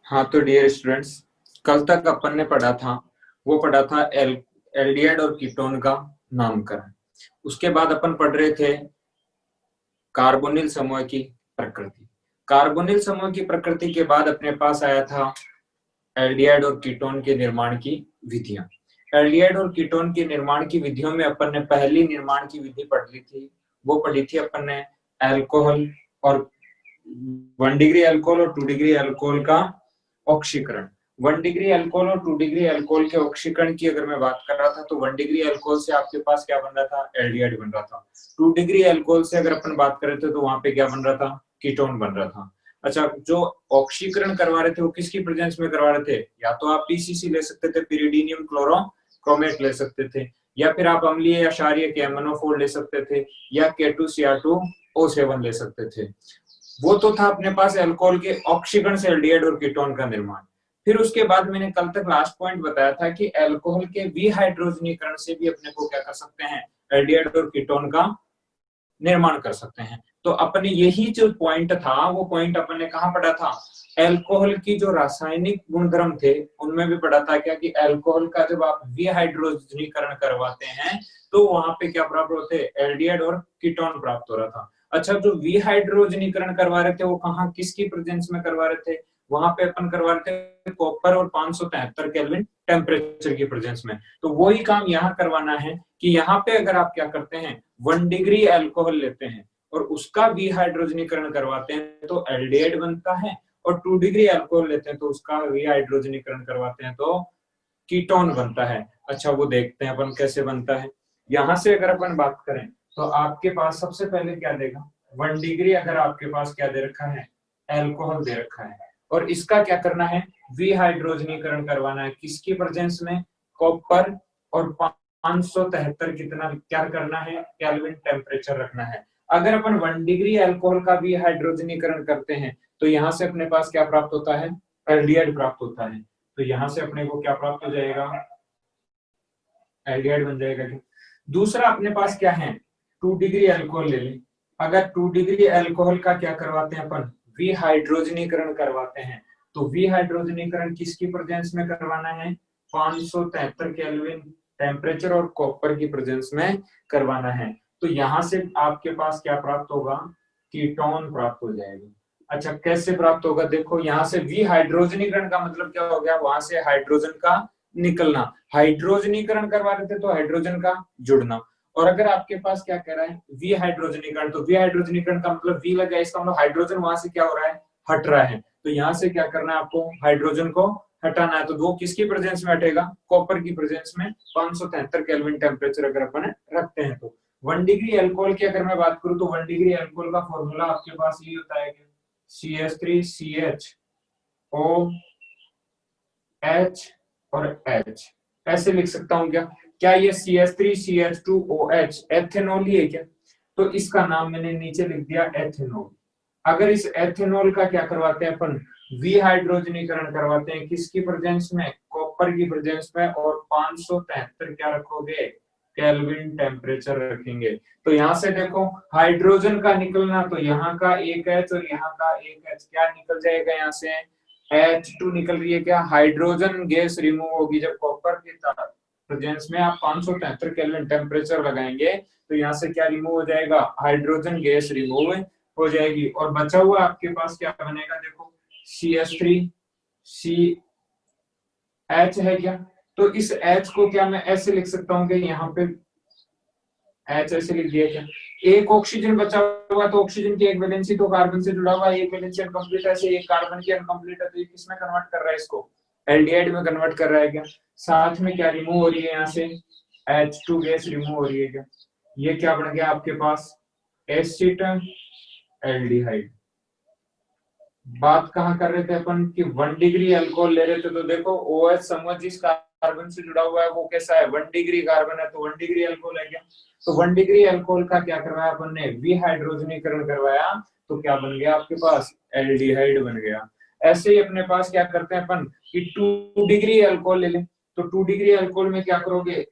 हाँ तो dear students, कल तक अपन ने पढ़ा था, वो पढ़ा था एल्डिहाइड और कीटोन का नामकरण। उसके बाद अपन पढ़ रहे थे कार्बोनिल समूह की प्रकृति। कार्बोनिल समूह की प्रकृति के बाद अपने पास आया था एल्डिहाइड और कीटोन के निर्माण की विधियां। एल्डिहाइड और कीटोन के निर्माण की विधियों में अपन ने पहली निर्माण की विधि पढ़ ली थी, वो पढ़ी थी अपन ने अल्कोहल और 1 डिग्री अल्कोहल और 2 डिग्री अल्कोहल का ऑक्सीकरण। 1 डिग्री अल्कोहल और 2 डिग्री अल्कोहल के ऑक्सीकरण की अगर मैं बात कर रहा था तो 1 डिग्री अल्कोहल से आपके पास क्या बन रहा था, एल्डिहाइड बन रहा था। 2 डिग्री अल्कोहल से अगर अपन बात कर रहे थे तो वहां पे क्या बन रहा था, कीटोन बन रहा था। अच्छा, जो ऑक्सीकरण करवा रहे थे वो किसकी प्रेजेंस में करवा रहे थे, या तो आप पीसीसी ले सकते थे, पिरिडीनियम क्लोरोक्रोमेट ले सकते थे, या फिर आप अम्लीय या क्षारीय कैमनोफोर ले सकते थे, या K2Cr2O7 ले सकते थे। वो तो था अपने पास अल्कोहल के ऑक्सीकरण से एल्डिहाइड और कीटोन का निर्माण। फिर उसके बाद मैंने कल तक लास्ट पॉइंट बताया था कि अल्कोहल के विहाइड्रोजनीकरण से भी अपने को क्या कर सकते हैं, एल्डिहाइड और कीटोन का निर्माण कर सकते हैं। तो अपने यही जो पॉइंट था वो पॉइंट अपन ने कहाँ पढ़ा था, अल्कोहल की जो रासायनिक गुणधर्म थे उनमें भी पढ़ा था क्या, कि अल्कोहल का जब आप विहाइड्रोजनीकरण करवाते हैं तो वहां पे क्या प्राप्त होते, एल्डिहाइड और कीटोन प्राप्त हो रहा था। अच्छा, जो विहाइड्रोजनीकरण करवा रहे थे वो कहाँ किसकी प्रेजेंस में करवा रहे थे, वहां पे अपन करवा रहे थे कॉपर और 573 केल्विन टेम्परेचर की प्रेजेंस में। तो वही काम यहाँ करवाना है कि यहाँ पे अगर आप क्या करते हैं, 1 डिग्री अल्कोहल लेते हैं और उसका विहाइड्रोजनीकरण करवाते हैं तो एल्डिहाइड बनता है, और 2 डिग्री अल्कोहल लेते हैं तो उसका विहाइड्रोजनीकरण करवाते हैं तो कीटोन बनता है। अच्छा, वो देखते हैं अपन कैसे बनता है। यहां से अगर अपन बात करें तो आपके पास सबसे पहले क्या देगा, 1 डिग्री अगर आपके पास क्या दे रखा है, एल्कोहल दे रखा है, और इसका क्या करना है, विहाइड्रोजनीकरण करवाना है किसकी प्रेजेंस में, कॉपर, और 573 कितना क्या करना है, केल्विन टेम्परेचर रखना है। अगर अपन 1 डिग्री अल्कोहल का विहाइड्रोजनीकरण करते हैं तो यहाँ से अपने पास क्या प्राप्त होता है, एल्डिहाइड प्राप्त होता है। तो यहां से अपने को क्या प्राप्त हो जाएगा, एल्डिहाइड बन जाएगा। क्या दूसरा अपने पास क्या है, 2 डिग्री अल्कोहल ले लें। अगर 2 डिग्री अल्कोहल का क्या करवाते हैं अपन, विहाइड्रोजनीकरण करवाते हैं, तो विहाइड्रोजनीकरण किसकी प्रेजेंस में करवाना है, 573 केल्विन टेम्परेचर और कॉपर की प्रेजेंस में करवाना है। तो यहां से आपके पास क्या प्राप्त होगा, कीटोन प्राप्त हो जाएगा। अच्छा, कैसे प्राप्त होगा, देखो यहां से विहाइड्रोजनीकरण का मतलब क्या हो गया, वहां से हाइड्रोजन का निकलना, हाइड्रोजनीकरण करवा रहे थे तो हाइड्रोजन का जुड़ना। और अगर आपके पास क्या कह रहा है, विहाइड्रोजनीकरण, तो विहाइड्रोजनीकरण का मतलब वी लगा, इसका मतलब हाइड्रोजन वहां से क्या हो रहा है, हट रहा है। तो यहाँ से क्या करना है आपको, हाइड्रोजन को हटाना है। तो वो किसकी प्रेजेंस में हटेगा, कॉपर की प्रेजेंस में 573 केल्विन टेम्परेचर अगर अपन रखते हैं तो। 1 डिग्री अल्कोहल की अगर मैं बात करूं तो 1 डिग्री अल्कोहल का फॉर्मूला आपके पास ये होता है कि CH3CHO H और H, ऐसे लिख सकता हूं क्या, क्या ये CH3CH2OH एथेनॉल ही है क्या, तो इसका नाम मैंने नीचे लिख दिया एथेनॉल। अगर इस एथेनॉल का क्या करवाते हैं अपन, विहाइड्रोजनीकरण करवाते हैं किसकी प्रेजेंस में, कॉपर की प्रेजेंस में, और 573 क्या रखोगे, केल्विन टेम्परेचर रखेंगे। तो यहां से देखो हाइड्रोजन का निकलना, तो यहाँ का एक H और यहाँ का एक H क्या निकल जाएगा, यहाँ से H2 निकल रही है क्या, हाइड्रोजन गैस रिमूव होगी जब कॉपर की प्रेजेंस में आप 573 केल्विन टेम्परेचर लगाएंगे, तो यहाँ से क्या रिमूव हो जाएगा, हाइड्रोजन गैस रिमूव हो जाएगी, और बचा हुआ आपके पास क्या बनेगा, देखो CH3CH है क्या, तो इस H को क्या मैं ऐसे लिख सकता हूँ कि यहाँ पे H ऐसे लिख दिया क्या, एक ऑक्सीजन बचा हुआ, तो ऑक्सीजन की एक वैलेंसी तो कार्बन से जुड़ा हुआ है, एक वैलेंसी अनकंप्लीट है, ऐसे एक कार्बन की अनकंप्लीट है, तो ये किसमें कन्वर्ट कर रहा है, इसको एल्डिहाइड में कन्वर्ट कर रहा है क्या। साथ में क्या रिमूव हो रही है, यहाँ से H2 गैस रिमूव हो रही है क्या, ये क्या बन गया आपके पास, एसिटन एल्डिहाइड। बात कहाँ कर रहे थे अपन कि 1 डिग्री अल्कोहल ले रहे थे, तो देखो OH समूह जिस कार्बन से जुड़ा हुआ है वो कैसा है, 1 डिग्री कार्बन है, तो 1 डिग्री अल्कोहल है क्या। तो 1 डिग्री अल्कोहल का क्या करवाया अपन ने, विहाइड्रोजनीकरण करवाया, तो क्या बन गया आपके पास, एल्डिहाइड बन गया। ऐसे ही अपने पास क्या करते हैं अपन कि 2 डिग्री अल्कोहल ले लें, तो 2 डिग्री अल्कोहल में क्या करोगे,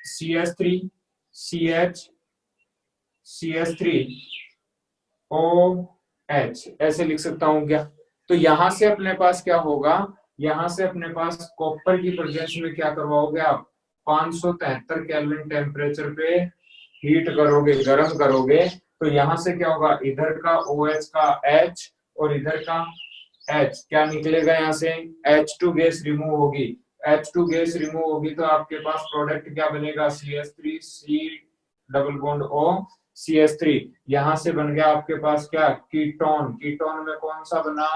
CH3CH3OH ऐसे लिख सकता हूं क्या। तो यहां से अपने पास क्या होगा, यहां से अपने पास कॉपर की प्रेजेंस में क्या करवाओगे आप, 573 केल्विन टेम्परेचर पे हीट करोगे, गर्म करोगे, तो यहां से क्या होगा, इधर का OH का H और इधर का H क्या निकलेगा, यहाँ से H2 गैस रिमूव होगी, H2 गैस रिमूव होगी तो आपके पास प्रोडक्ट क्या बनेगा, CH3 C double bond O CH3, यहां से बन गया आपके पास क्या, कीटोन, कीटोन में कौन सा बना,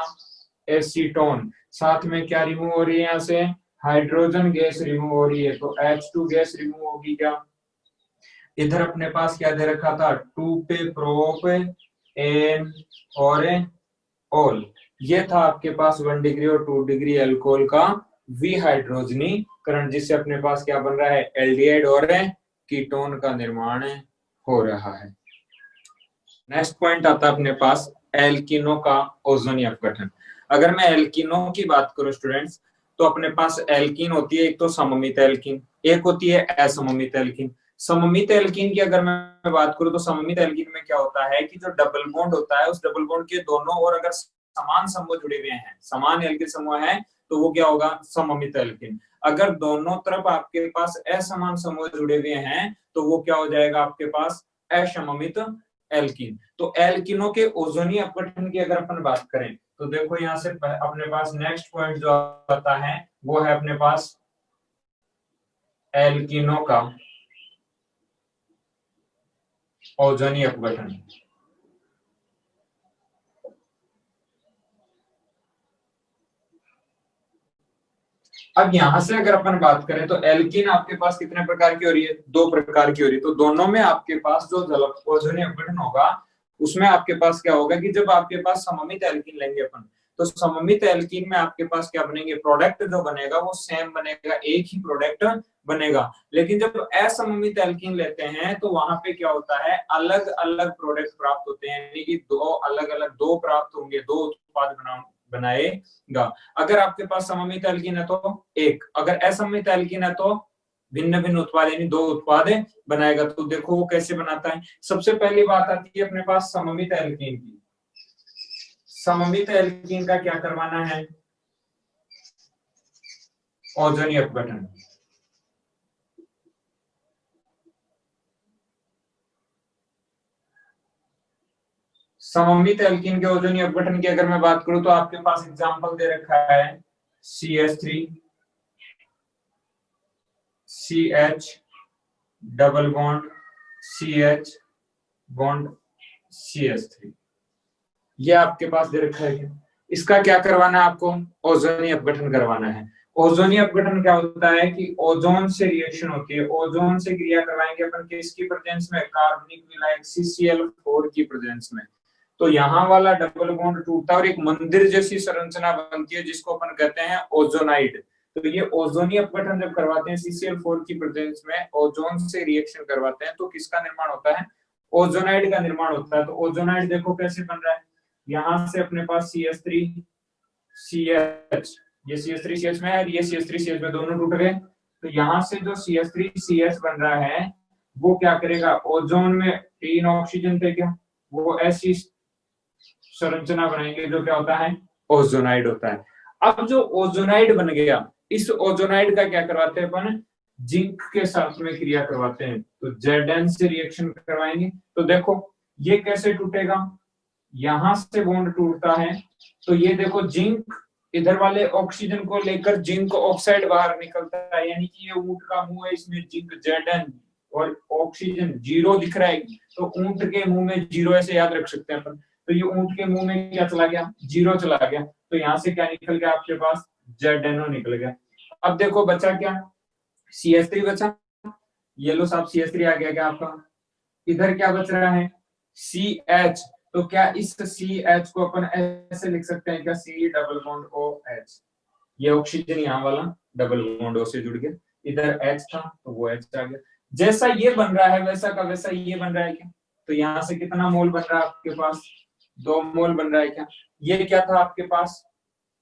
एसीटोन, साथ में क्या रिमूव हो रही है, यहाँ से हाइड्रोजन गैस रिमूव हो रही है, तो H2 गैस रिमूव होगी क्या, इधर अपने पास क्या दे रखा था, 2 पे प्रोप एन और ऑल, ये था आपके पास 1 डिग्री और 2 डिग्री अल्कोहल का विहाइड्रोजनीकरण, जिससे अपने पास क्या बन रहा है, एल्डिहाइड और कीटोन का निर्माण हो रहा है। नेक्स्ट पॉइंट आता है अपने पास एल्किनो का ओजोनी अपघटन। अगर मैं एल्किनो की बात करूं स्टूडेंट्स, तो अपने पास एल्कीन होती है, एक तो सममित एल्कीन, एक होती है असममित एल्कीन। सममित एल्कीन की अगर मैं बात करूं तो सममित एल्कीन में क्या होता है कि जो डबल बॉन्ड होता है, उस डबल बॉन्ड के दोनों ओर अगर समान समूह जुड़े हुए हैं, समान एल्किन समूह है, तो वो क्या होगा, सममित एल्कीन। अगर दोनों तरफ आपके पास असमान समूह जुड़े हुए हैं तो वो क्या हो जाएगा आपके पास, असममित एल्कीन। तो एल्किनो के ओजोनी अपघटन की अगर अपन बात करें तो देखो यहाँ से अपने पास नेक्स्ट पॉइंट जो आता है वो है अपने पास एल्किनो का ओजोनी अपघटन। अब यहां से अगर अपन बात करें तो एल्कीन आपके पास कितने प्रकार की हो रही है, 2 प्रकार की हो रही है, तो दोनों में आपके पास जो ओजोनी अपघटन होगा उसमें आपके पास क्या होगा कि जब आपके पास सममित एल्कीन लेंगे अपन, तो सममित एल्कीन में आपके पास क्या बनेंगे, प्रोडक्ट जो बनेगा वो सेम बनेगा, एक ही प्रोडक्ट बनेगा। लेकिन जब असममित एल्कीन लेते हैं तो वहां पे क्या होता है, अलग अलग प्रोडक्ट प्राप्त होते हैं, यानी कि दो अलग अलग दो प्राप्त होंगे, दो उत्पाद बनाएगा। अगर आपके पास सममित एल्कीन है तो एक, अगर असममित एल्कीन है तो भिन्न भिन्न उत्पाद, यानी दो उत्पाद बनाएगा। तो देखो वो कैसे बनाता है। सबसे पहली बात आती है अपने पास सममित एल्कीन की। सममित एल्कीन का क्या करवाना है, ओजोनी अपघटन। सममित एल्कीन के ओजोनी अपघटन की अगर मैं बात करूं तो आपके पास एग्जांपल दे रखा है CH3 CH double bond CH bond CH3, ये आपके पास दे रखा है। इसका क्या करवाना है आपको, ओजोनी अपघटन करवाना है। ओजोनी अपघटन क्या होता है कि ओजोन से रिएक्शन होती है, ओजोन से क्रिया करवाएंगे अपन किसकी प्रेजेंस में, कार्बनिक विलायक CCl4 की प्रेजेंस में। तो यहाँ वाला डबल बॉन्ड टूटता है और एक मंदिर जैसी संरचना बनती है जिसको अपन कहते हैं ओजोनाइड। तो ये ओजोनी अपघटन जब करवाते हैं CCl4 की प्रेजेंस में, ओजोन से रिएक्शन करवाते हैं, तो किसका निर्माण होता है, ओजोनाइड का निर्माण होता है। तो ओजोनाइड देखो कैसे बन रहा है, यहाँ से अपने पास CH3 CH, ये CH3 CH में है, ये CH3 CH में, दोनों टूट गए। तो यहाँ से जो CH3 CH बन रहा है वो क्या करेगा, ओजोन में 3 ऑक्सीजन थे क्या, वो ऐसी संरचना बनाएंगे जो क्या होता है, ओजोनाइड होता है। अब जो ओजोनाइड बन गया, इस ओजोनाइड का क्या करवाते हैं अपन, जिंक के साथ में क्रिया करवाते हैं, तो Zn से रिएक्शन करवाएंगे। तो देखो ये कैसे टूटेगा, यहां से बॉन्ड टूटता है, तो ये देखो जिंक इधर वाले ऑक्सीजन को लेकर जिंक ऑक्साइड बाहर निकलता है, यानी कि ये ऊंट का मुंह है, इसमें जिंक Zn और ऑक्सीजन 0 दिख रहा है, तो ऊंट के मुंह में 0 ऐसे याद रख सकते हैं अपन। तो ये ऊंट के मुंह में क्या चला गया, 0 चला गया, तो यहाँ से क्या निकल गया आपके पास, Zno निकल गया। अब देखो बचा क्या, CH3 बचा, ये लो साहब CH3 आ गया क्या आपका, इधर क्या बच रहा है CH, तो क्या इस CH को अपन ऐसे लिख सकते हैं क्या, C डबल बॉन्ड OH, ये ऑक्सीजन यहाँ वाला डबल बॉन्ड O से जुड़ गया, इधर H था तो वो H आ गया। जैसा ये बन रहा है वैसा का वैसा ये बन रहा है क्या, तो यहाँ से कितना मोल बन रहा है आपके पास, 2 मोल बन रहा है क्या। ये क्या था आपके पास,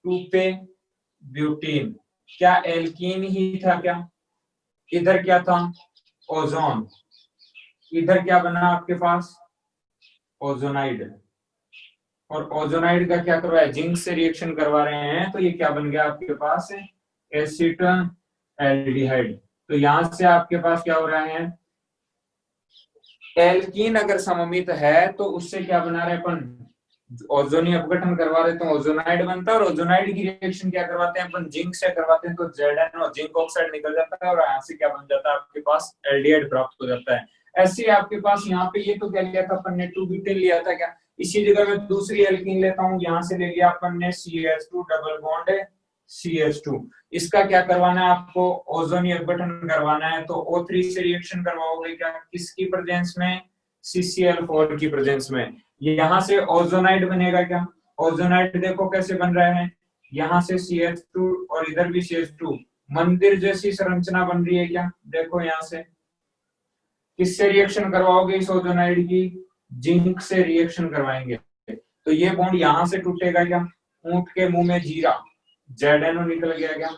2 पे ब्यूटीन, क्या एल्कीन ही था क्या, इधर क्या था ओजोन, इधर क्या बना आपके पास ओजोनाइड। और ओजोनाइड का क्या करवा है, जिंक से रिएक्शन करवा रहे हैं, तो ये क्या बन गया आपके पास, एसीटन एल्डिहाइड। तो यहां से आपके पास क्या हो रहा है, एल्कीन अगर सममित है तो उससे क्या बना रहे हैं अपन, ओजोनी अपघटन करवा रहे तो ओजोनाइड बनता है, और ओजोनाइड की रिएक्शन क्या करवाते हैं अपन, जिंक से करवाते हैं, तो Zn और जिंक ऑक्साइड निकल जाता है और यहाँ से क्या बन जाता है आपके पास, एल्डिहाइड प्राप्त हो जाता है। ऐसे आपके पास यहाँ पे ये तो क्या लिया था अपन ने, 2 ब्यूटेन लिया था क्या, इसी जगह में दूसरी एल्कीन लेता हूँ, यहाँ से ले लिया अपन ने CH2 डबल बॉन्ड CH2। इसका क्या करवाना है आपको, ओजोनी अपघटन करवाना है, तो O3 से रिएक्शन करवाओगे क्या, किसकी प्रेजेंस में, CCl4 की प्रेजेंस में। यहाँ से ओजोनाइड बनेगा क्या, ओजोनाइड देखो कैसे बन रहा है, यहाँ से CH2 और इधर भी CH2, मंदिर जैसी संरचना बन रही है क्या, देखो यहाँ से। किससे रिएक्शन करवाओगे इस ओजोनाइड की, जिंक से रिएक्शन करवाएंगे, तो ये बॉन्ड यहाँ से टूटेगा क्या, ऊंट के मुंह में जीरा, ZNO निकल गया क्या,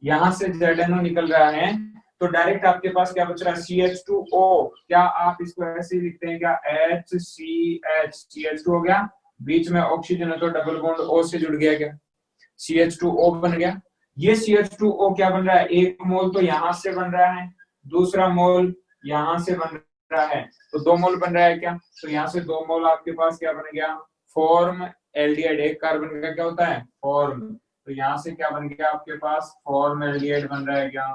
यहाँ से ZNO निकल रहा है, तो डायरेक्ट आपके पास क्या बच रहा है, CH2O। क्या आप इसको ऐसे ही लिखते हैं क्या, HCH, CH2 हो गया, बीच में ऑक्सीजन है तो डबल बॉन्ड O से जुड़ गया क्या, CH2O बन गया। ये CH2O क्या बन रहा है, एक मोल तो यहाँ से बन रहा है, दूसरा मोल यहाँ से बन रहा है, तो 2 मोल बन रहा है क्या, तो यहाँ से 2 मोल आपके पास क्या बन गया, फॉर्म एल्डिहाइड, एक कार्बन का क्या होता है, फॉर्म, तो यहाँ से क्या बन गया आपके पास, फॉर्म एल्डिहाइड बन रहा है क्या।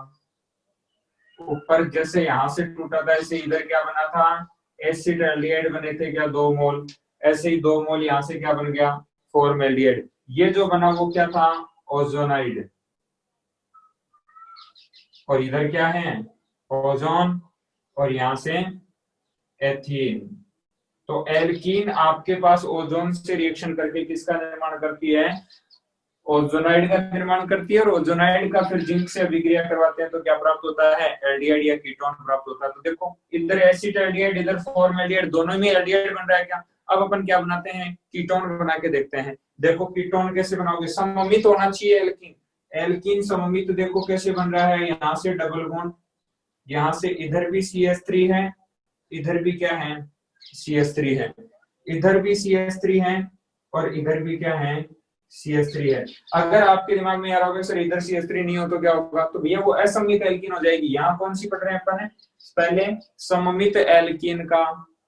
ऊपर जैसे यहाँ से टूटा था ऐसे इधर क्या बना था, एसिड एल्डिहाइड बने थे क्या, 2 मोल, ऐसे ही 2 मोल यहाँ से क्या बन गया, फॉर्म एल्डिहाइड। ये जो बना वो क्या था, ओजोनाइड, और इधर क्या है, ओजोन, और यहाँ से एथीन। तो एल्कीन आपके पास ओजोन से रिएक्शन करके किसका निर्माण करती है, ओजोनाइड का निर्माण करती है, और ओजोनाइड का फिर जिंक से अभिक्रिया करवाते हैं तो क्या प्राप्त होता है, एल्डिहाइड या कीटोन प्राप्त होता है। तो देखो इधर एसिड एल्डिहाइड, इधर फॉर्म एल्डिहाइड, दोनों में एल्डिहाइड बन रहा है क्या। अब अपन क्या बनाते हैं, कीटोन बना के देखते हैं। देखो कीटोन कैसे बनाओगे, सममित होना चाहिए एल्कीन, एल्कीन सममित देखो कैसे बन रहा है, यहाँ से डबल बॉन्ड, यहाँ से इधर भी CH3 है, इधर भी क्या है, CH3 है, इधर भी CH3 है, और इधर भी क्या है, CH3 है। अगर आपके दिमाग में आ रहा होगा सर इधर CH3 नहीं हो तो क्या होगा, तो भैया वो असममित एल्कीन हो जाएगी। यहाँ कौन सी पढ़ रहे हैं अपन, पहले सममित एल्कीन का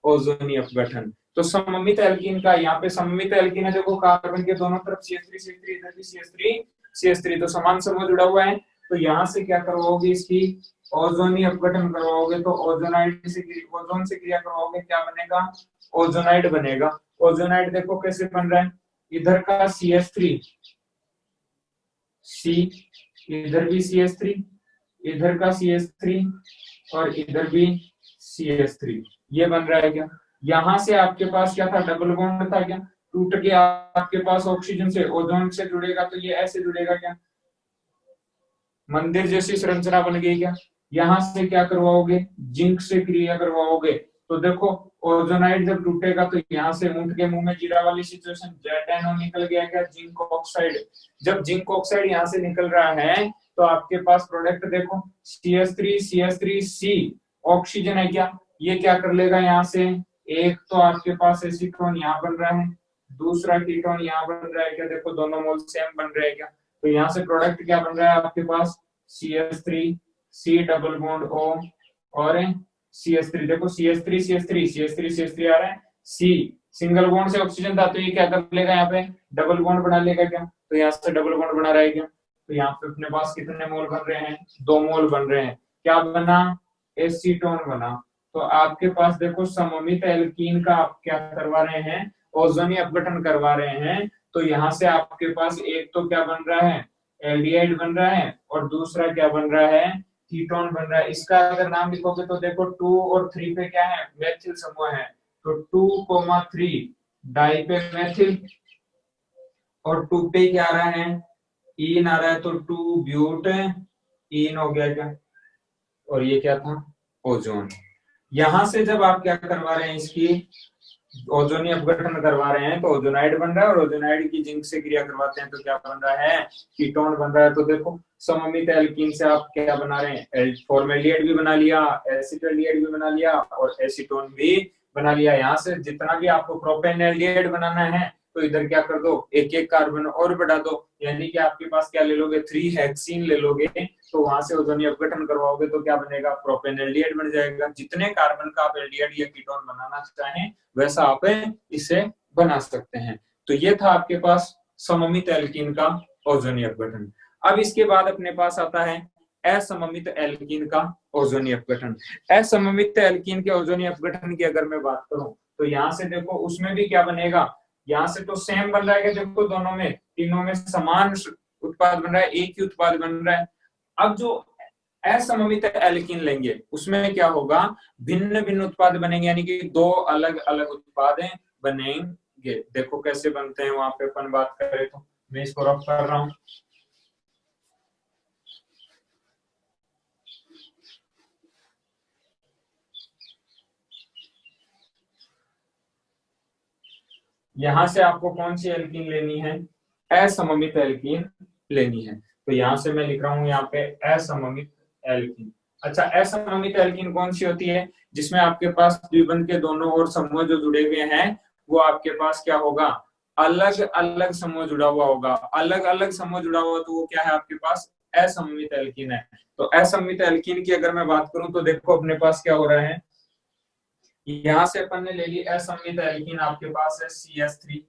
ओजोनी अपघटन। तो सममित एल्कीन का, यहाँ पे सममित एल्कीन है, देखो कार्बन के दोनों तरफ CH3 CH3, इधर भी CH3 CH3, तो समान समूह जुड़ा हुआ है। तो यहाँ से क्या करवाओगे, इसकी ओजोनी अपघटन करवाओगे, तो ओजोनाइड से, ओजोन से क्रिया करवाओगे, क्या बनेगा, ओजोनाइड बनेगा। ओजोनाइड देखो कैसे बन रहा है, इधर का CH3 C, इधर भी CH3, इधर का CH3, और इधर भी CH3, ये बन रहा है क्या। यहाँ से आपके पास क्या था, डबल बॉन्ड था क्या, टूट के आपके पास ऑक्सीजन से ओजोन से जुड़ेगा, तो ये ऐसे जुड़ेगा क्या, मंदिर जैसी संरचना बन गई क्या। यहाँ से क्या करवाओगे, जिंक से क्रिया करवाओगे, तो देखो ओजोनाइड जब टूटेगा तो यहाँ से ऊंट के मुंह में जीरा वाली सिचुएशन, ZNO निकल गया क्या, जिंक ऑक्साइड। जब जिंक ऑक्साइड यहाँ से निकल रहा है तो आपके पास प्रोडक्ट देखो, CH3 ऑक्सीजन है क्या, ये क्या कर लेगा, यहाँ से एक तो आपके पास एसीटोन यहाँ बन रहा है, दूसरा कीटोन यहाँ बन रहा है क्या, देखो दोनों मोल सेम बन रहे हैं क्या। तो यहाँ से प्रोडक्ट क्या बन रहा है आपके पास, CH3 C double bond O, और CH3, देखो CH3 आ रहा है, C सिंगल बॉन्ड से ऑक्सीजन था, तो ये क्या कर लेगा, यहाँ पे डबल बॉन्ड बना लेगा क्या, तो यहाँ से डबल बॉन्ड बना रहा है क्या। तो यहाँ पे अपने पास कितने मोल बन रहे हैं, 2 मोल बन रहे हैं, क्या बना, एसीटोन बना। तो आपके पास देखो सममित एल्कीन का आप क्या करवा रहे हैं, ओजोनी अपघटन करवा रहे हैं, तो यहाँ से आपके पास एक तो क्या बन रहा है, एल्डिहाइड बन रहा है, और दूसरा क्या बन रहा है, कीटोन बन रहा है। इसका अगर नाम लिखोगे तो देखो 2 और 3 पे क्या है, मेथिल समूह है, तो 2,3 डाई पे मेथिल, और 2 पे क्या आ रहा है, इन आ रहा है, तो 2 ब्यूट इन हो गया क्या, और ये क्या था, ओजोन। यहां से जब आप क्या करवा रहे हैं, इसकी ओजोनी अपघटन करवा रहे हैं, तो ओजोनाइड बन रहा है, और ओजोनाइड की जिंक से क्रिया करवाते हैं तो क्या बन रहा है, कीटोन बन रहा है। तो देखो सममित एल्कीन से आप क्या बना रहे हैं, फॉर्मेल्डिहाइड भी बना लिया, एसिटाल्डिहाइड भी बना लिया, और एसीटोन भी बना लिया। यहाँ से जितना भी आपको प्रोपेन एल्डिहाइड बनाना है तो इधर क्या कर दो, एक एक कार्बन और बढ़ा दो, यानी कि आपके पास क्या ले लोगे, 3 हेक्सीन ले लोगे, तो वहां से ओजोनीय अपघटन करवाओगे तो क्या बनेगा, प्रोपेन एल्डिहाइड बन जाएगा। जितने कार्बन का आप एल्डिहाइड या कीटोन बनाना चाहें वैसा आप इसे बना सकते हैं। तो ये था आपके पास सममित एल्कीन का ओजोनीय अपघटन। अब इसके बाद अपने पास आता है असममित एल्कीन का ओजोनीय अपघटन। असममित एल्कीन के ओजोनीय अपघटन की अगर मैं बात करूं तो यहाँ से देखो उसमें भी क्या बनेगा, यहाँ से तो सेम बन रहा है, देखो दोनों में तीनों में समान उत्पाद बन रहा है, एक ही उत्पाद बन रहा है। अब जो असममित एल्कीन लेंगे उसमें क्या होगा, भिन्न भिन्न उत्पाद बनेंगे, यानी कि दो अलग अलग उत्पाद बनेंगे। देखो कैसे बनते हैं, वहां पे अपन बात करें तो मैं इसको रफ कर रहा हूं। यहां से आपको कौन सी एल्कीन लेनी है, असममित एल्कीन लेनी है। तो यहां से मैं लिख रहा हूं यहाँ पे असममित एल्कीन। अच्छा, असममित एल्कीन कौन सी होती है, जिसमें आपके पास द्विबंध के दोनों ओर समूह जो जुड़े हुए हैं वो आपके पास क्या होगा, अलग अलग समूह जुड़ा हुआ होगा। अलग अलग समूह जुड़ा हुआ तो वो क्या है आपके पास, असममित एल्कीन है। तो असममित एल्कीन की अगर मैं बात करूं तो देखो अपने पास क्या हो रहा है, यहां से अपन ने ले ली असममित एल्कीन, आपके पास है CH3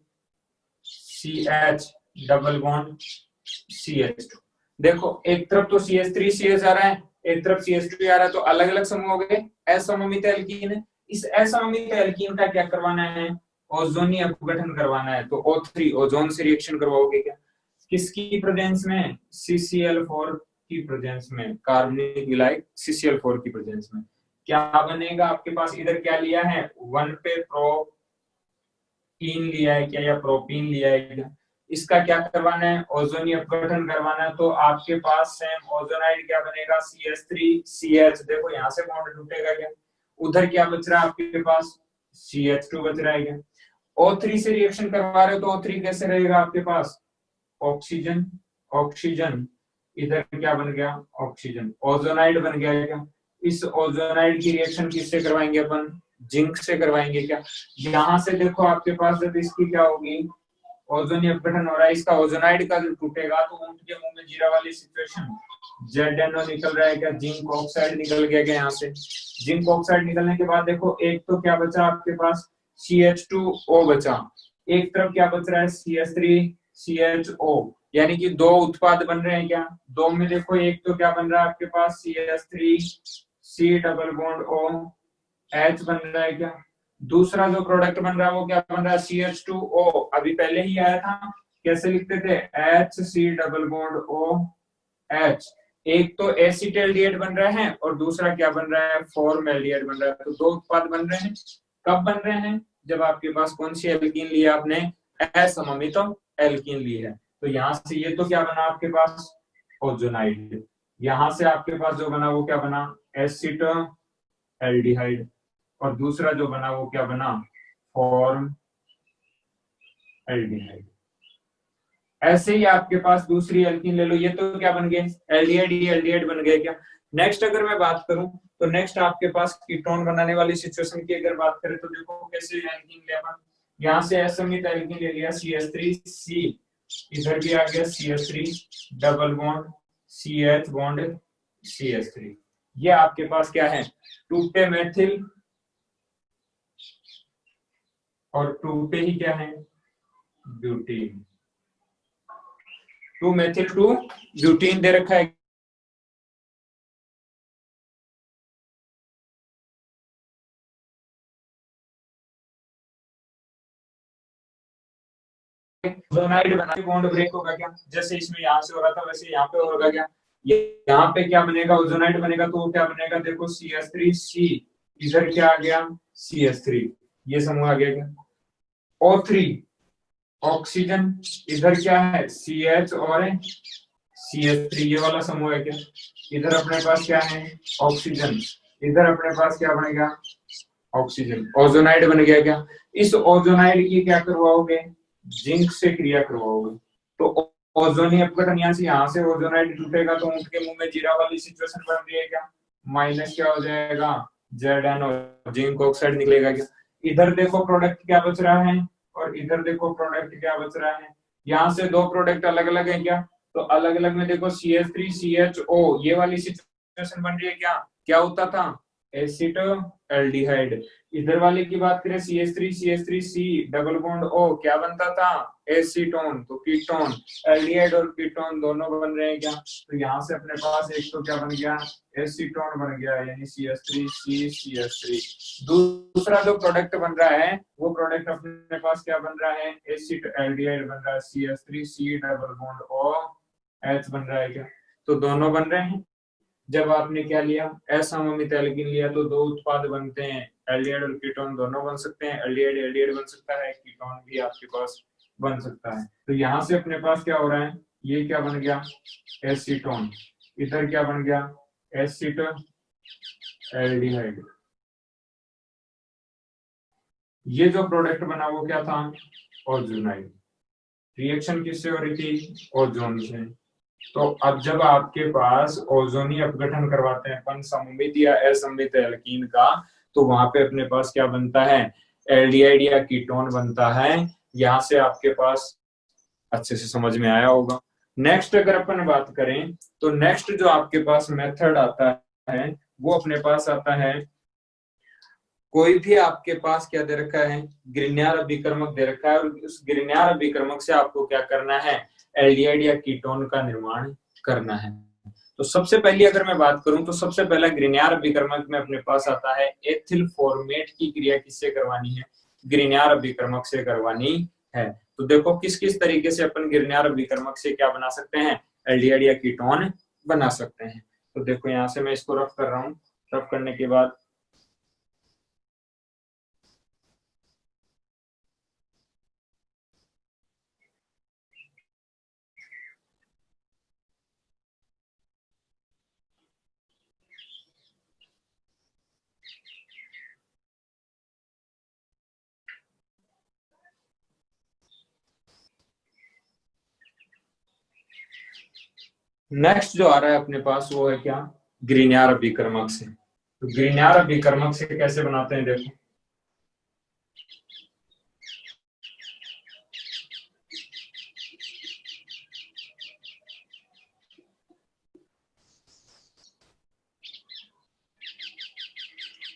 CH double bond CH2। देखो एक तरफ तो CH3 CH आ रहा है, एक तरफ CH2 आ रहा है, तो अलग अलग समूह हो गए, असममित एल्कीन है। इस असममित एल्कीन का क्या करवाना है, ओजोनीय अपघटन करवाना है। तो O3 ओजोन से रिएक्शन करवाओगे क्या, किसकी प्रेजेंस में, CCl4 की प्रेजेंस में, कार्बनिक विलायक CCl4 की प्रेजेंस में। क्या बनेगा आपके पास, इधर क्या लिया है, 1 पे प्रोपीन लिया है क्या, या प्रोपीन लिया है क्या, इसका क्या करवाना है, ओजोनीय अपघटन करवाना है। तो आपके पास सेम ओजोनाइड क्या बनेगा, CH3 CH। देखो यहाँ से बॉन्ड टूटेगा क्या, उधर क्या बच रहा है आपके पास, CH2 बच रहा है क्या। O3 से रिएक्शन करवा रहे हो तो O3 कैसे रहेगा आपके पास, ऑक्सीजन ऑक्सीजन, इधर क्या बन गया, ऑक्सीजन, ओजोनाइड बन गया क्या। इस ओजोनाइड की रिएक्शन किससे करवाएंगे अपन, जिंक से करवाएंगे क्या। यहाँ से देखो आपके पास जब इसकी क्या होगी, ओजोनीय अपघटन हो रहा है, इसका ओजोनाइड का जो टूटेगा तो ऊंट के मुंह में जीरा वाली सिचुएशन, ZNO निकल रहा है क्या, जिंक ऑक्साइड निकल गया क्या। यहाँ से जिंक ऑक्साइड निकलने के बाद देखो एक तो क्या बचा आपके पास, CH2O बचा, एक तरफ क्या बच रहा है, CH3 CHO, यानी कि दो उत्पाद बन रहे हैं क्या, दो में देखो एक तो क्या बन रहा है आपके पास, CH3 C double bond O H बन रहा है क्या, दूसरा जो प्रोडक्ट बन रहा है वो क्या बन रहा है, CH2O, अभी पहले ही आया था, कैसे लिखते थे, HC डबल बॉन्ड OH। एक तो एसिटाल्डिहाइड बन रहा है और दूसरा क्या बन रहा है, फॉर्मल्डिहाइड बन रहा है। तो दो उत्पाद बन रहे हैं, कब बन रहे हैं, जब आपके पास कौन सी एल्कीन लिया आपने, असममित एल्कीन ली है। तो यहाँ से ये तो क्या बना आपके पास, ओजोनाइड। यहाँ से आपके पास जो बना वो क्या बना, एसिटाल्डिहाइड, और दूसरा जो बना वो क्या बना, फॉर्मल्डिहाइड। ऐसे ही आपके पास दूसरी एल्कीन ले लो, ये तो क्या बन गए, एल्डिहाइड, ये एल्डिहाइड बन गए क्या। नेक्स्ट अगर मैं बात करूं तो नेक्स्ट आपके पास कीटोन बनाने वाली सिचुएशन की अगर बात करें तो देखो कैसे एल्कीन ले अपन, यहाँ से असममित एल्कीन ले लिया CH3C, इधर भी आ गया CH3 double bond CH bond CH3। ये आपके पास क्या है, 2 मेथिल और 2 ही क्या है, ब्यूटीन, 2 मेथिल 2 ब्यूटीन दे रखा है। ओजोनाइड बना के बॉन्ड ब्रेक होगा क्या, जैसे इसमें यहाँ से हो रहा था वैसे यहाँ पे होगा क्या, यहाँ पे क्या बनेगा, ओजोनाइड बनेगा तो वो क्या बनेगा, देखो CH3C, इधर क्या आ गया, CH3, ये समूह आ गया क्या, O3 ऑक्सीजन, इधर क्या है CH और CH3, ये वाला समूह है क्या, इधर अपने पास क्या है, ऑक्सीजन, इधर अपने पास क्या बनेगा, ऑक्सीजन, ओजोनाइड बन गया क्या। इस ओजोनाइड की क्या करवाओगे, जिंक से क्रिया करवाओगे। तो ओजोनीय अपघटन यहाँ से ओजोनाइड टूटेगा तो ऊंट के मुंह में जीरा वाली सिचुएशन बन रही है क्या, माइनस क्या हो जाएगा, ZNO, जिंक ऑक्साइड निकलेगा क्या। इधर देखो प्रोडक्ट क्या बच रहा है और इधर देखो प्रोडक्ट क्या बच रहा है। यहाँ से दो प्रोडक्ट अलग अलग है क्या, तो अलग अलग में देखो CH3CHO ये वाली सिचुएशन बन रही है क्या, क्या होता था एसिटोएल्डिहाइड। इधर वाले की बात करें CH3CH3C डबल बॉन्ड O क्या बनता था एसीटोन, तो कीटोन। एल्डिहाइड और कीटोन दोनों बन रहे हैं क्या, तो यहाँ से अपने पास एक तो क्या बन गया एसीटोन बन गया यानी CH3CCH3। दूसरा जो प्रोडक्ट बन रहा है वो प्रोडक्ट अपने पास क्या बन रहा है एसिटोएल्डिहाइड बन रहा है CH3C डबल बॉन्ड OH बन रहा है क्या, तो दोनों बन रहे हैं। जब आपने क्या लिया असममित एल्कीन लिया तो दो उत्पाद बनते हैं, एल्डिहाइड और कीटोन दोनों बन सकते हैं, एल्डिहाइड एल्डिहाइड बन सकता है, कीटोन भी आपके पास बन सकता है। तो यहाँ से अपने पास क्या हो रहा है, ये क्या बन गया एसीटोन, इधर क्या बन गया एसिटोएल्डिहाइड। ये जो प्रोडक्ट बना वो क्या था ओजोनाइड। रिएक्शन किससे हो रही थी ओजोन से। तो अब जब आपके पास ओजोनी अपघटन करवाते हैं अपन सममित या असममित एल्कीन का, तो वहां पे अपने पास क्या बनता है एल्डिहाइड या कीटोन बनता है। यहाँ से आपके पास अच्छे से समझ में आया होगा। नेक्स्ट अगर अपन बात करें तो नेक्स्ट जो आपके पास मेथड आता है वो अपने पास आता है, कोई भी आपके पास क्या दे रखा है ग्रिग्नार अभिकर्मक दे रखा है और उस ग्रिग्नार अभिकर्मक से आपको क्या करना है एल्डिहाइड या कीटोन का निर्माण करना है। तो सबसे पहली अगर मैं बात करूं तो सबसे पहला ग्रिग्नार अभिकर्मक में अपने पास आता है एथिल फॉर्मेट की क्रिया किससे करवानी है ग्रिग्नार अभिकर्मक से करवानी है। तो देखो किस किस तरीके से अपन ग्रिग्नार अभिकर्मक से क्या बना सकते हैं एल्डिहाइड या कीटोन बना सकते हैं। तो देखो यहाँ से मैं इसको रफ कर रहा हूँ, रफ करने के बाद नेक्स्ट जो आ रहा है अपने पास वो है क्या ग्रिग्नार अभिकर्मक से। तो ग्रिग्नार अभिकर्मक से कैसे बनाते हैं देखो,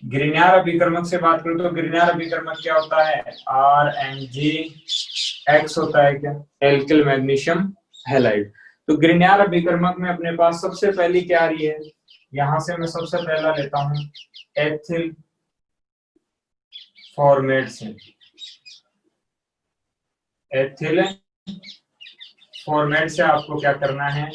ग्रिग्नार अभिकर्मक से बात करूं तो ग्रिग्नार अभिकर्मक क्या होता है RMgX होता है क्या एल्किल मैग्नीशियम हैलाइड। तो ग्रिग्नार अभिकर्मक में अपने पास सबसे पहली क्या आ रही है, यहां से मैं सबसे पहला लेता हूं एथिल फॉर्मेट से, एथिल फॉर्मेट से आपको क्या करना है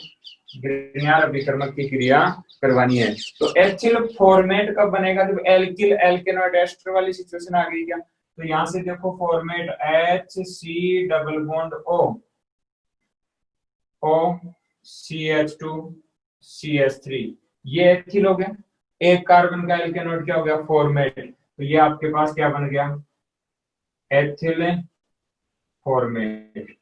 ग्रिग्नार अभिकर्मक की क्रिया करवानी है। तो एथिल फॉर्मेट कब बनेगा जब एल्किल एल्केनॉइड एस्टर वाली सिचुएशन आ गई क्या, तो यहां से देखो format HC double bond O CH2CH3 ये एथिल हो गया, एक कार्बन का एल्केनॉइड क्या हो गया फॉर्मेट, तो ये आपके पास क्या बन गया एथिल फॉर्मेट।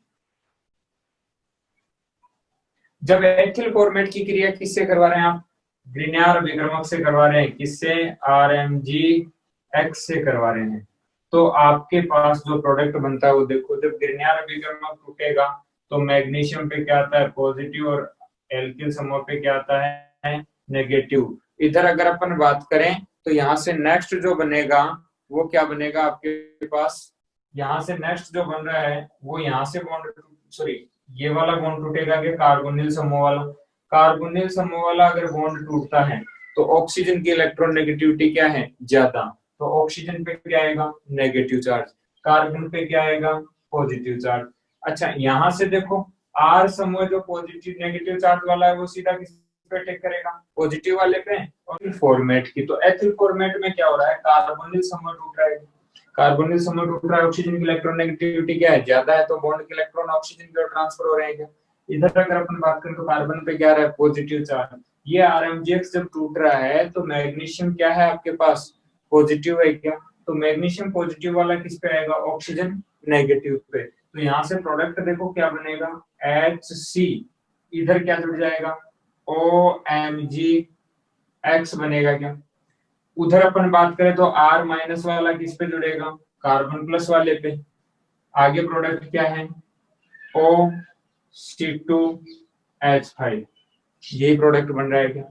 जब एथिल फॉर्मेट की क्रिया किससे करवा रहे हैं आप ग्रिग्नार अभिकर्मक से करवा रहे हैं, किससे RMgX से करवा रहे हैं, तो आपके पास जो प्रोडक्ट बनता है वो देखो जब ग्रिग्नार अभिकर्मक टूटेगा तो मैग्नीशियम पे क्या आता है पॉजिटिव और एल्किल समूह पे क्या आता है नेगेटिव। इधर अगर अपन बात करें तो यहाँ से नेक्स्ट जो बनेगा वो क्या बनेगा आपके पास, यहाँ से नेक्स्ट जो बन रहा है वो यहाँ से बॉन्ड सॉरी ये वाला बॉन्ड टूटेगा कि कार्बोनिल समूह वाला, कार्बोनिल समूह वाला अगर बॉन्ड टूटता है तो ऑक्सीजन की इलेक्ट्रॉन नेगेटिविटी क्या है ज्यादा, तो ऑक्सीजन पे क्या आएगा नेगेटिव चार्ज, कार्बन पे क्या आएगा पॉजिटिव चार्ज। अच्छा यहाँ से देखो आर समूह जो पॉजिटिव नेगेटिव चार्ज वाला है वो सीधा किस पे टेक करेगा पॉजिटिव वाले पे, और फॉर्मेट की तो एथिल फॉर्मेट में क्या हो रहा है कार्बोनिल समूह टूट रहा है, कार्बोनिल समूह टूट रहा है ऑक्सीजन की इलेक्ट्रॉन नेगेटिविटी क्या है ज्यादा है तो बॉन्ड के इलेक्ट्रॉन ऑक्सीजन की ओर ट्रांसफर हो रहे हैं क्या। इधर अगर अपन बात करें तो कार्बन पे क्या रहा है पॉजिटिव चार्ज, ये RMgX जब टूट रहा है तो मैग्नीशियम क्या है आपके पास पॉजिटिव है क्या, तो मैग्नीशियम पॉजिटिव वाला किस पे आएगा ऑक्सीजन नेगेटिव पे, तो यहाँ से प्रोडक्ट देखो क्या बनेगा HC, इधर क्या जुड़ जाएगा OMgX बनेगा क्या, उधर अपन बात करें तो R माइनस वाला किस पे जुड़ेगा, कार्बन प्लस वाले पे। आगे प्रोडक्ट क्या है, OC2H5, यही प्रोडक्ट बन रहा है क्या,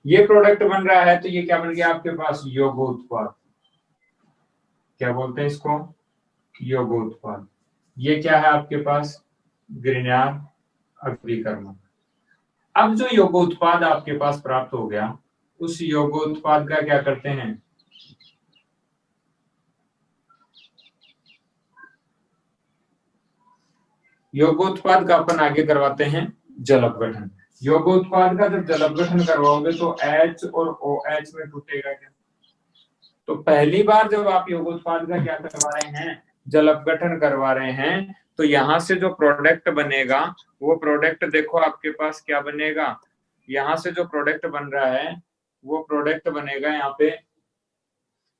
ये प्रोडक्ट बन रहा है, तो ये क्या बन गया आपके पास, यौगोत्पाद। क्या बोलते हैं इसको, यौगोत्पाद। ये क्या है आपके पास, ग्रिग्नार्ड अभिकर्मक। अब जो यौगोत्पाद आपके पास प्राप्त हो गया, उस यौगोत्पाद का क्या करते हैं, यौगोत्पाद का अपन आगे करवाते हैं जल अपघटन। यौगोत्पाद का जब जल अपघटन करवाओगे तो H और OH में टूटेगा क्या। तो पहली बार जब आप यौगोत्पाद का क्या करवा रहे हैं, जल अपघटन करवा रहे हैं, तो यहां से जो प्रोडक्ट बनेगा, वो प्रोडक्ट देखो आपके पास क्या बनेगा, यहां से जो प्रोडक्ट बन रहा है वो प्रोडक्ट बनेगा, यहाँ पे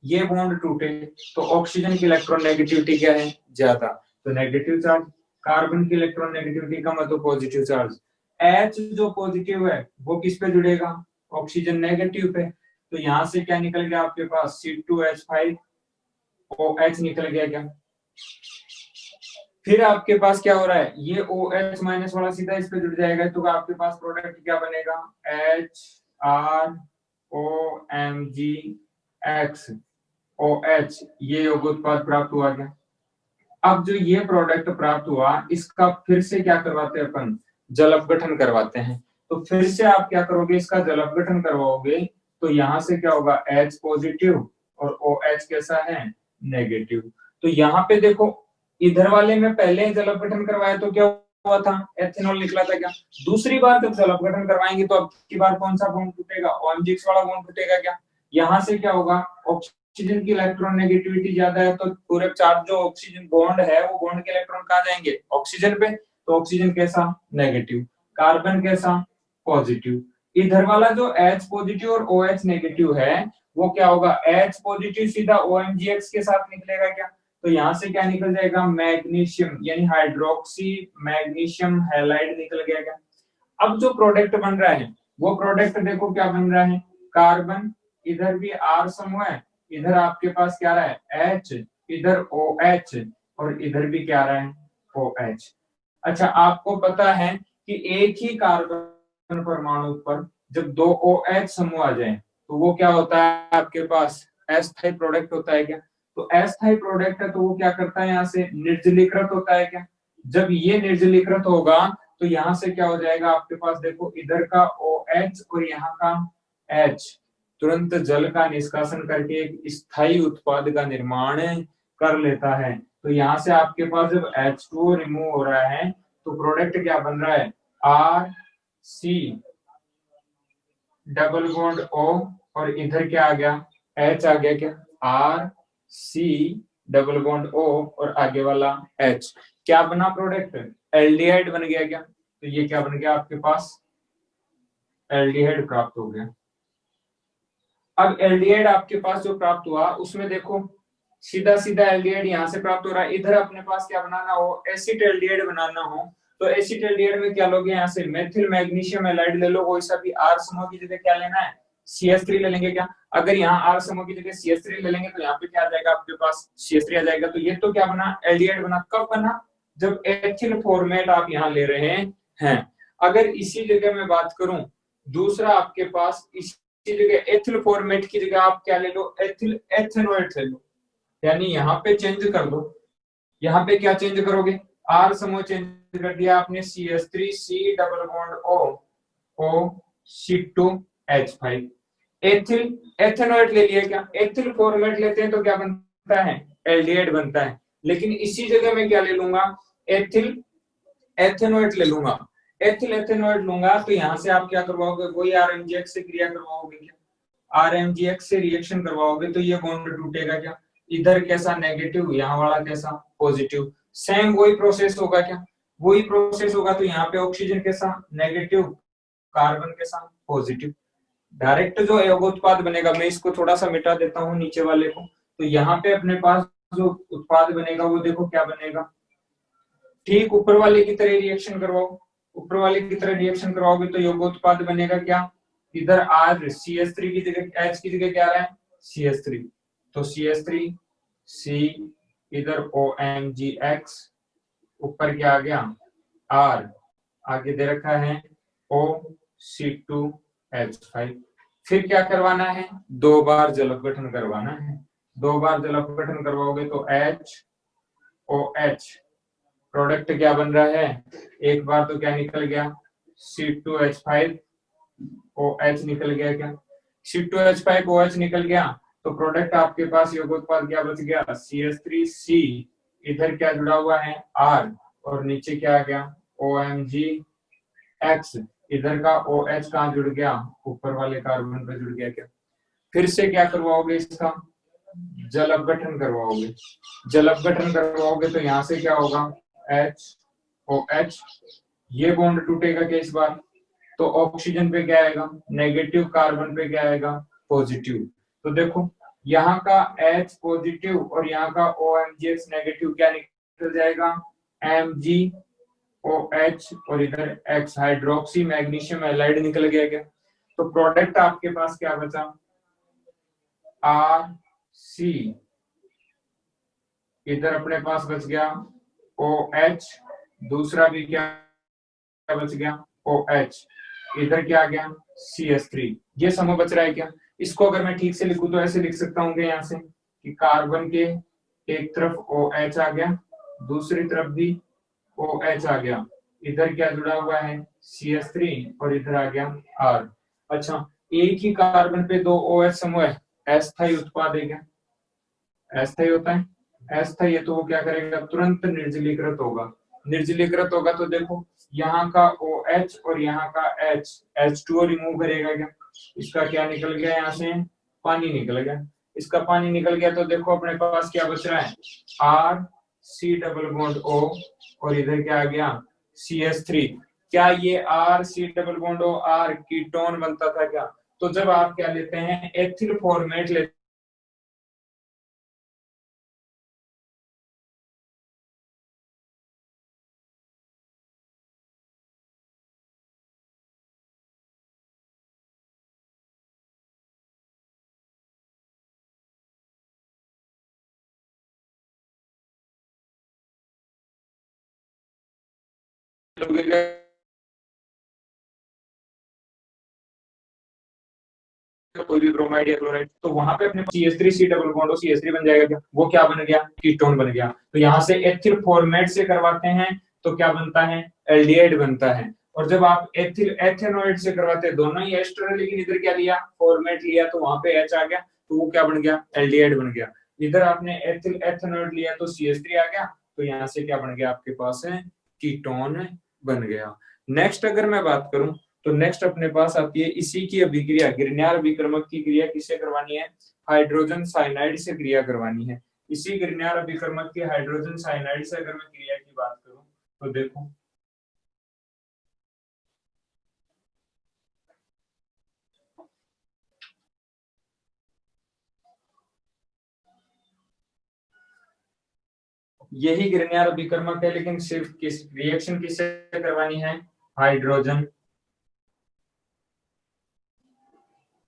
ये बॉन्ड टूटे तो ऑक्सीजन की इलेक्ट्रॉन नेगेटिविटी क्या है, ज्यादा, तो नेगेटिव चार्ज। कार्बन की इलेक्ट्रॉन नेगेटिविटी कम है तो पॉजिटिव चार्ज। H जो पॉजिटिव है वो किस पे जुड़ेगा, ऑक्सीजन नेगेटिव पे। तो यहां से क्या निकल गया आपके पास, C2H5OH निकल गया क्या। फिर आपके पास क्या हो रहा है, ये OH माइनस वाला सीधा इस पे जुड़ जाएगा, तो आपके पास प्रोडक्ट क्या बनेगा, HROMgX ये यौगोत्पाद प्राप्त हुआ क्या। अब जो ये प्रोडक्ट प्राप्त हुआ, इसका फिर से क्या करवाते हैं अपन, जल अपघटन करवाते हैं। तो फिर से आप क्या करोगे, इसका जल अपघटन करवाओगे, तो यहां से क्या होगा, H पॉजिटिव और OH कैसा है, नेगेटिव। तो यहाँ पे देखो, इधर वाले में पहले जल अपघटन करवाया तो क्या हुआ था, एथेनॉल निकला था क्या। दूसरी बार जब जल अपघटन करवाएंगे तो अब की बार कौन सा बॉन्ड टूटेगा, OMGX वाला बॉन्ड टूटेगा क्या। यहाँ से क्या होगा, ऑक्सीजन की इलेक्ट्रॉन नेगेटिविटी ज्यादा है, तो पूरे चार्ज जो ऑक्सीजन बॉन्ड है, वो बॉन्ड के इलेक्ट्रॉन कहाँ जाएंगे, ऑक्सीजन पे। तो ऑक्सीजन कैसा, नेगेटिव, कार्बन कैसा, पॉजिटिव। इधर वाला जो H पॉजिटिव और OH नेगेटिव है, वो क्या होगा, H पॉजिटिव सीधा OMGX के साथ निकलेगा क्या। तो यहां से क्या निकल जाएगा, मैग्नीशियम, यानी हाइड्रोक्सी मैग्नीशियम हैलाइड निकल गया क्या। अब जो प्रोडक्ट बन रहा है, वो प्रोडक्ट देखो क्या बन रहा है, कार्बन, इधर भी R समूह है, इधर आपके पास क्या रहा है, H, इधर OH, और इधर भी क्या रहा है, OH। अच्छा, आपको पता है कि एक ही कार्बन परमाणु पर जब दो OH समूह आ जाए तो वो क्या होता है आपके पास, अस्थायी प्रोडक्ट होता है क्या। तो अस्थायी प्रोडक्ट है तो वो क्या करता है, यहाँ से निर्जलीकृत होता है क्या। जब ये निर्जलीकृत होगा तो यहाँ से क्या हो जाएगा आपके पास, देखो इधर का OH और यहाँ का H तुरंत जल का निष्कासन करके एक स्थायी उत्पाद का निर्माण कर लेता है। तो यहाँ से आपके पास जब H2O रिमूव हो रहा है तो प्रोडक्ट क्या बन रहा है, RC डबल बॉन्ड O, और इधर क्या आ गया, H आ गया क्या, RC डबल बॉन्ड O, और आगे वाला H। क्या बना प्रोडक्ट, एल्डिहाइड बन गया क्या। तो ये क्या बन गया आपके पास, एल्डिहाइड प्राप्त हो गया। अब एल्डिहाइड आपके पास जो प्राप्त हुआ उसमें देखो, सीधा सीधा एल्डिहाइड यहाँ से प्राप्त हो रहा है। इधर अपने पास क्या बनाना हो, एसिड एल्डिहाइड बनाना हो, तो एसिड एल्डिहाइड में क्या लोगे, यहाँ से मेथिल मैग्नीशियम हैलाइड ले लो, वैसा भी R समूह की जगह क्या लेना है, CH3 ले लेंगे क्या। अगर यहाँ R समूह की जगह CH3 ले लेंगे तो यहाँ पे क्या आ जाएगा आपके पास, CH3 आ जाएगा। तो ये तो क्या बना, एल्डिहाइड बना। कब बना, जब एथिल फॉर्मेट आप यहाँ ले रहे हैं। अगर इसी जगह मैं बात करूं, दूसरा आपके पास इसी जगह एथिल फॉर्मेट की जगह आप क्या ले लो, एथिल एथेनोएट ले लो, यानी यहाँ पे चेंज कर दो। यहाँ पे क्या चेंज करोगे, R समूह चेंज कर दिया आपने, CH3C double bond O C2H5, ethyl ethanoate ले लिया क्या। एथिल फॉर्मेट लेते हैं तो क्या बनता है, एल्डिहाइड बनता है। लेकिन इसी जगह मैं क्या ले लूंगा, एथिल एथेनोएट ले लूंगा। एथिल एथेनोएट लूंगा तो यहाँ से आप क्या करवाओगे, वही RMGX से क्रिया करवाओगे क्या, RMGX से रिएक्शन करवाओगे तो ये बॉन्ड टूटेगा क्या। इधर कैसा नेगेटिव, यहाँ वाला कैसा पॉजिटिव, सेम वही प्रोसेस होगा क्या, वही प्रोसेस होगा। तो यहाँ पे ऑक्सीजन कैसा नेगेटिव, कार्बन कैसा पॉजिटिव। डायरेक्ट जो यौगोत्पाद बनेगा, मैं इसको थोड़ा सा मिटा देता हूँ नीचे वाले को, तो यहाँ पे अपने पास जो उत्पाद बनेगा वो देखो क्या बनेगा, ठीक ऊपर वाले की तरह रिएक्शन करवाओ। ऊपर वाले की तरह रिएक्शन करवाओगे तो यौगोत्पाद बनेगा क्या, इधर R CH3 की जगह H की जगह क्या आ रहा है, CH3, तो CH3 C, इधर OMgX, ऊपर क्या आ गया R, आगे दे रखा है OC2H5। फिर क्या करवाना है, 2 बार जल अपघटन करवाना है। 2 बार जल अपघटन करवाओगे तो HOH, प्रोडक्ट क्या बन रहा है, एक बार तो क्या निकल गया C2H5 OH निकल गया, क्या C2H5 OH निकल गया, तो प्रोडक्ट आपके पास योगोत्पाद क्या बच गया CH3C, इधर क्या जुड़ा हुआ है R, और नीचे क्या आ गया OMgX, इधर का OH कहाँ जुड़ गया, ऊपर वाले कार्बन पे जुड़ गया। क्या फिर से क्या करवाओगे, इसका जल अपघटन करवाओगे। जल अपघटन करवाओगे तो यहाँ से क्या होगा HOH, ये बॉन्ड टूटेगा क्या इस बार, तो ऑक्सीजन पे क्या आएगा नेगेटिव, कार्बन पे क्या आएगा पॉजिटिव। तो देखो यहाँ का H पॉजिटिव और यहाँ का OMgX नेगेटिव, क्या निकल जाएगा MgOH, और इधर X हाइड्रोक्सी मैग्नीशियम हैलाइड निकल गया। क्या तो प्रोडक्ट आपके पास क्या बचा RC, इधर अपने पास बच गया OH, दूसरा भी क्या बच गया OH, इधर क्या आ गया CH3, ये समूह बच रहा है। क्या इसको अगर मैं ठीक से लिखूं तो ऐसे लिख सकता हूँ यहाँ से कि कार्बन के एक तरफ OH आ गया, दूसरी तरफ भी OH आ गया, इधर क्या जुड़ा हुआ है CH3, और इधर आ गया R। अच्छा, एक ही कार्बन पे 2 OH समूह है, अस्थायी उत्पाद है। क्या अस्थायी होता है, अस्थायी है तो वो क्या करेगा तुरंत निर्जलीकृत होगा। निर्जलीकृत होगा तो देखो यहाँ का OH और यहाँ का H2O रिमूव करेगा। क्या इसका क्या निकल गया, यहाँ से पानी निकल गया। इसका पानी निकल गया तो देखो अपने पास क्या बच रहा है RC डबल बॉन्ड O, और इधर क्या आ गया CH3। क्या ये RC double bond O R ketone बनता था क्या, तो जब आप क्या लेते हैं एथिल फॉर्मेट लेते कोई भी ब्रोमाइड या क्लोराइड, तो वहां पे अपने CH3C डबल बॉन्ड CH3 बन जाएगा। क्या वो क्या बन गया कीटोन बन गया। तो यहाँ से एथिल फॉर्मेट से करवाते हैं तो क्या बनता है एल्डिहाइड बनता है, और जब आप एथिल एथेनॉइड से करवाते हैं दोनों ही एस्टर है, लेकिन इधर क्या लिया फॉर्मेट लिया तो वहां पे H आ गया, तो वो क्या बन गया एल्डिहाइड बन गया। इधर आपने एथिल एथेनॉइड लिया तो CH3 आ गया, तो यहाँ से क्या बन गया आपके पास है कीटोन बन गया। नेक्स्ट अगर मैं बात करूं तो नेक्स्ट अपने पास आती है इसी की अभिक्रिया, ग्रिग्नार अभिकर्मक की क्रिया किससे करवानी है हाइड्रोजन साइनाइड से क्रिया करवानी है। इसी ग्रिग्नार अभिकर्मक की हाइड्रोजन साइनाइड से अगर मैं क्रिया की बात करूं तो देखो यही ग्रिग्नार अभिकर्मक है, लेकिन सिर्फ किस रिएक्शन किससे करवानी है हाइड्रोजन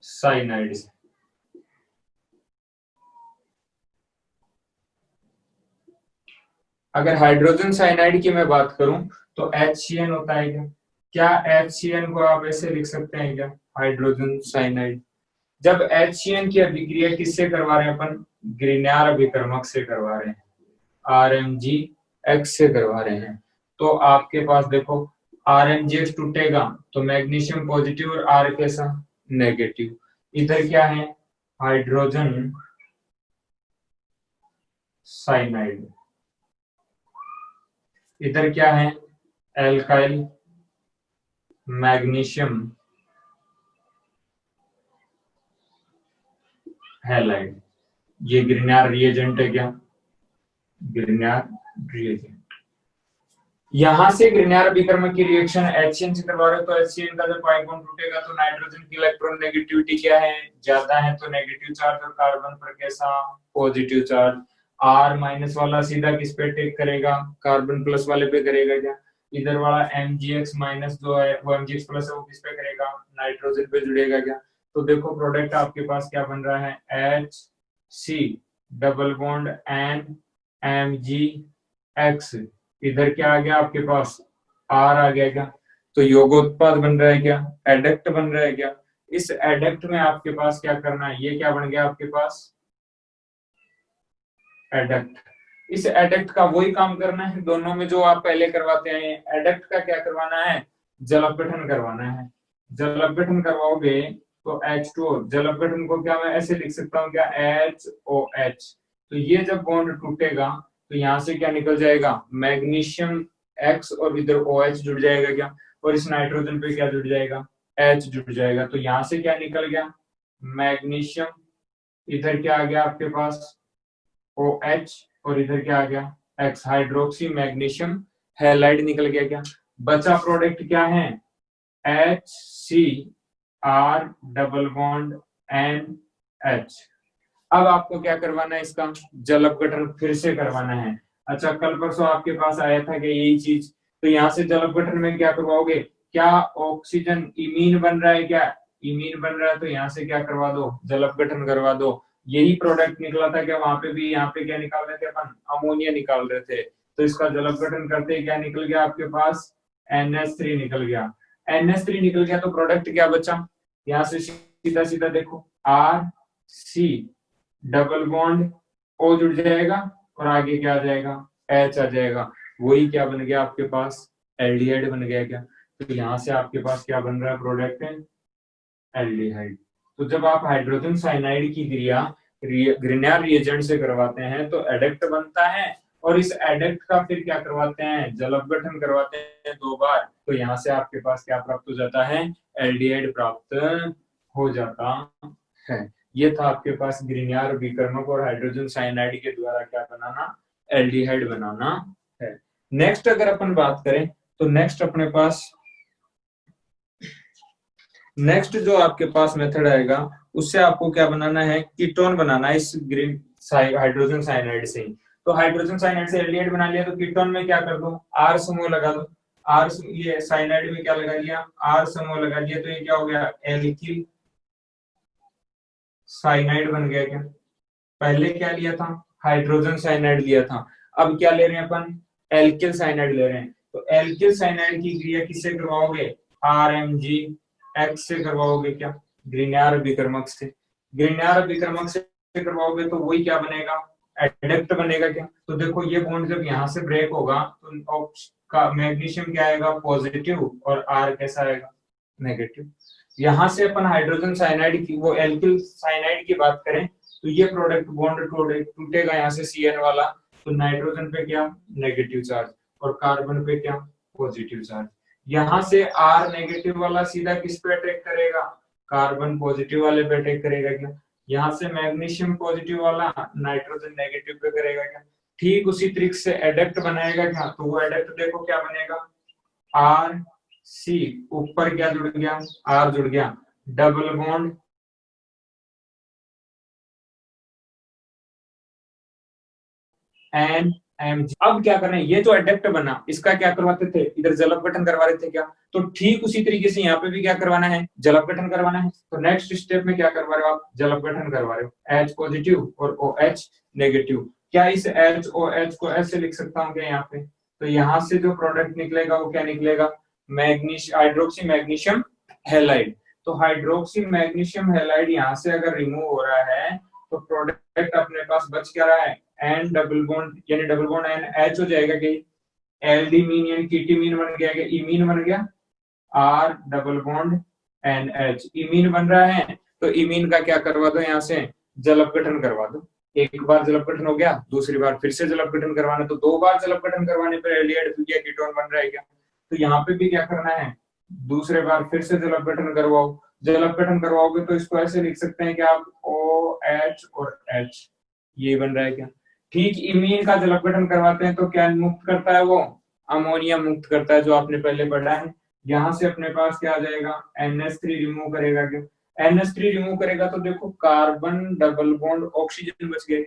साइनाइड से। अगर हाइड्रोजन साइनाइड की मैं बात करूं तो HCN होता है। क्या HCN को आप ऐसे लिख सकते हैं क्या हाइड्रोजन साइनाइड। जब HCN की अभिक्रिया किससे करवा रहे हैं अपन ग्रिग्नार अभिकर्मक से करवा रहे हैं, RMgX से करवा रहे हैं, तो आपके पास देखो RMgX टूटेगा तो मैग्नीशियम पॉजिटिव और R कैसा नेगेटिव। इधर क्या है हाइड्रोजन साइनाइड, इधर क्या है एल्काइल मैग्नीशियम हैलाइड। ये ग्रिग्नार रिएजेंट है। क्या ग्रिग्नार रिएजेंट। यहां से ग्रिग्नार अभिकर्मक की रिएक्शन HCN से करवा रहे हो तो HCN का जब पाई बॉन्ड टूटेगा तो नाइट्रोजन की इलेक्ट्रॉन नेगेटिविटी क्या है ज्यादा है, तो नेगेटिव चार्ज और कार्बन पर कैसा पॉजिटिव चार्ज। R माइनस वाला सीधा किस पे टेक करेगा कार्बन प्लस वाले पे करेगा। क्या इधर वाला MgX माइनस जो है वो MgX प्लस है वो किस पे करेगा नाइट्रोजन पे जुड़ेगा। क्या तो देखो प्रोडक्ट आपके पास क्या बन रहा है, H C double bond N M G X, इधर क्या आ गया आपके पास, आर आ गया क्या, तो योगोत्पाद बन रहा है क्या, एडक्ट बन रहा है क्या। इस एडक्ट में आपके पास क्या करना है, ये क्या बन गया आपके पास, एडक्ट। इस एडक्ट का वही काम करना है दोनों में जो आप पहले करवाते हैं। एडक्ट का क्या करवाना है, जल अपघटन करवाना है। जल अपघटन करवाओगे तो H2O, जल अपघटन को क्या मैं ऐसे लिख सकता हूँ क्या, HOH। तो ये जब बॉन्ड टूटेगा तो यहाँ से क्या निकल जाएगा, मैग्नीशियम X और इधर OH जुड़ जाएगा क्या, और इस नाइट्रोजन पे क्या जुड़ जाएगा, H जुड़ जाएगा। तो यहाँ से क्या निकल गया, मैग्नीशियम, इधर क्या आ गया आपके पास OH, और इधर क्या आ गया X, हाइड्रोक्सी मैग्नीशियम हैलाइड निकल गया क्या। बचा प्रोडक्ट क्या है, HCr डबल बॉन्ड NH। अब आपको क्या करवाना है, इसका जल अपघटन फिर से करवाना है। अच्छा, कल परसों आपके पास आया था कि यही चीज, तो यहाँ से जल अपघटन में क्या करवाओगे, क्या ऑक्सीजन इमीन बन रहा है क्या, इमीन बन रहा है, तो यहाँ से क्या करवा दो, जल अपघटन करवा दो। यही प्रोडक्ट निकला था क्या वहां पे भी, यहाँ पे क्या निकाल रहे थे अपन, अमोनिया निकाल रहे थे। तो इसका जल अपघटन करते क्या निकल गया आपके पास, NH3 निकल गया। NH3 निकल गया तो प्रोडक्ट क्या बचा, यहाँ से सीधा सीधा देखो, R C double bond O जुड़ जाएगा और आगे क्या आ जाएगा, H आ जाएगा। वही क्या बन गया आपके पास, एल्डिहाइड बन गया क्या। तो यहाँ से आपके पास क्या बन रहा है प्रोडक्ट, एल्डिहाइड। तो जब आप हाइड्रोजन साइनाइड की क्रिया ग्रिग्नार रिएजेंट से करवाते हैं तो एडक्ट बनता है, और इस एडक्ट का फिर क्या करवाते हैं, जल अपघटन करवाते हैं 2 बार। तो यहाँ से आपके पास क्या प्राप्त हो जाता है, एल्डिहाइड प्राप्त हो जाता है। ये था आपके पास ग्रिग्नार विकर्मक और हाइड्रोजन साइनाइड के द्वारा क्या बनाना, एल्डिहाइड बनाना है। नेक्स्ट अगर अपन बात करें तो नेक्स्ट अपने पास, नेक्स्ट जो आपके पास मेथड आएगा उससे आपको क्या बनाना है, कीटोन बनाना है इस ग्रीन हाइड्रोजन साइनाइड से। तो हाइड्रोजन साइनाइड से एल्डिहाइड बना लिया, तो कीटोन में क्या कर दो, आर समूह लगा दो। आर, ये साइनाइड में क्या लगा लिया, आर समूह लगा दिया, तो ये क्या हो गया, एल्किल साइनाइड बन गया क्या। पहले क्या लिया था, हाइड्रोजन साइनाइड लिया था, अब क्या ले रहे हैं अपन, एल्किल साइनाइड ले रहे हैं। तो एल्किल साइनाइड की क्रिया किससे करवाओगे, RMG X से करवाओगे क्या, ग्रिग्नार विकर्मक से। ग्रिग्नार विकर्मक से करवाओगे तो वही क्या बनेगा, एडक्ट बनेगा क्या। तो देखो ये बॉन्ड जब यहाँ से ब्रेक होगा तो का मैग्नीशियम क्या आएगा, पॉजिटिव, और R कैसा आएगा, नेगेटिव। यहाँ से अपन हाइड्रोजन साइनाइड की, वो एल्किल साइनाइड की बात करें तो ये प्रोडक्ट बॉन्ड टूटेगा यहाँ से CN वाला, तो नाइट्रोजन पे क्या, नेगेटिव चार्ज, और कार्बन पे क्या, पॉजिटिव चार्ज। यहाँ से R नेगेटिव वाला सीधा किस पे अटैक करेगा, कार्बन पॉजिटिव वाले पे अटैक करेगा क्या। यहाँ से मैग्नीशियम पॉजिटिव वाला नाइट्रोजन नेगेटिव पे करेगा क्या। ठीक उसी तरीके से एडक्ट बनाएगा क्या, तो वो एडक्ट देखो क्या बनेगा, R C, ऊपर क्या जुड़ गया, R जुड़ गया, डबल बॉन्ड NMG। अब क्या करना है, ये जो एडक्ट बना इसका क्या करवाते थे, इधर जल अपघटन करवा रहे थे क्या, तो ठीक उसी तरीके से यहाँ पे भी क्या करवाना है, जल अपघटन करवाना है। तो नेक्स्ट स्टेप में क्या करवा रहे हो आप, जल अपघटन करवा रहे हो, H पॉजिटिव और OH नेगेटिव। क्या इस HOH को ऐसे लिख सकता हूँ क्या यहाँ पे, तो यहाँ से जो प्रोडक्ट निकलेगा वो क्या निकलेगा, हाइड्रोक्सी मैग्नीशियम हैलाइड। तो हाइड्रोक्सी मैग्नीशियम हैलाइड यहाँ से अगर रिमूव हो रहा है तो प्रोडक्ट अपने पास बच क्या रहा है, एन डबल बॉन्ड, यानी डबल बॉन्ड एन एच हो जाएगा कि एल्डी मीन यानी कीटीमीन बन गया, कि इमीन बन गया, R double bond N H, imine बन रहा है। तो इमीन का क्या करवा दो, यहाँ से जल अपघटन करवा दो। एक बार जल अपघटन हो गया, दूसरी बार फिर से जल अपघटन करवाना, तो 2 बार जल अपघटन करवाने पर एल्डिहाइड या कीटोन बन रहा है क्या। तो यहाँ पे भी क्या करना है, दूसरे बार फिर से जल अपघटन करवाओ। जल अपघटन करवाओगे तो इसको ऐसे लिख सकते हैं कि आप OH और H, ये बन रहा है क्या। ठीक इमीन का जल अपघटन करवाते हैं तो क्या मुक्त करता है वो, अमोनिया मुक्त करता है, जो आपने पहले पढ़ा है। यहाँ से अपने पास क्या आ जाएगा, NH3 रिमूव करेगा क्या, NH3 रिमूव करेगा तो देखो कार्बन डबल बॉन्ड ऑक्सीजन बच गए।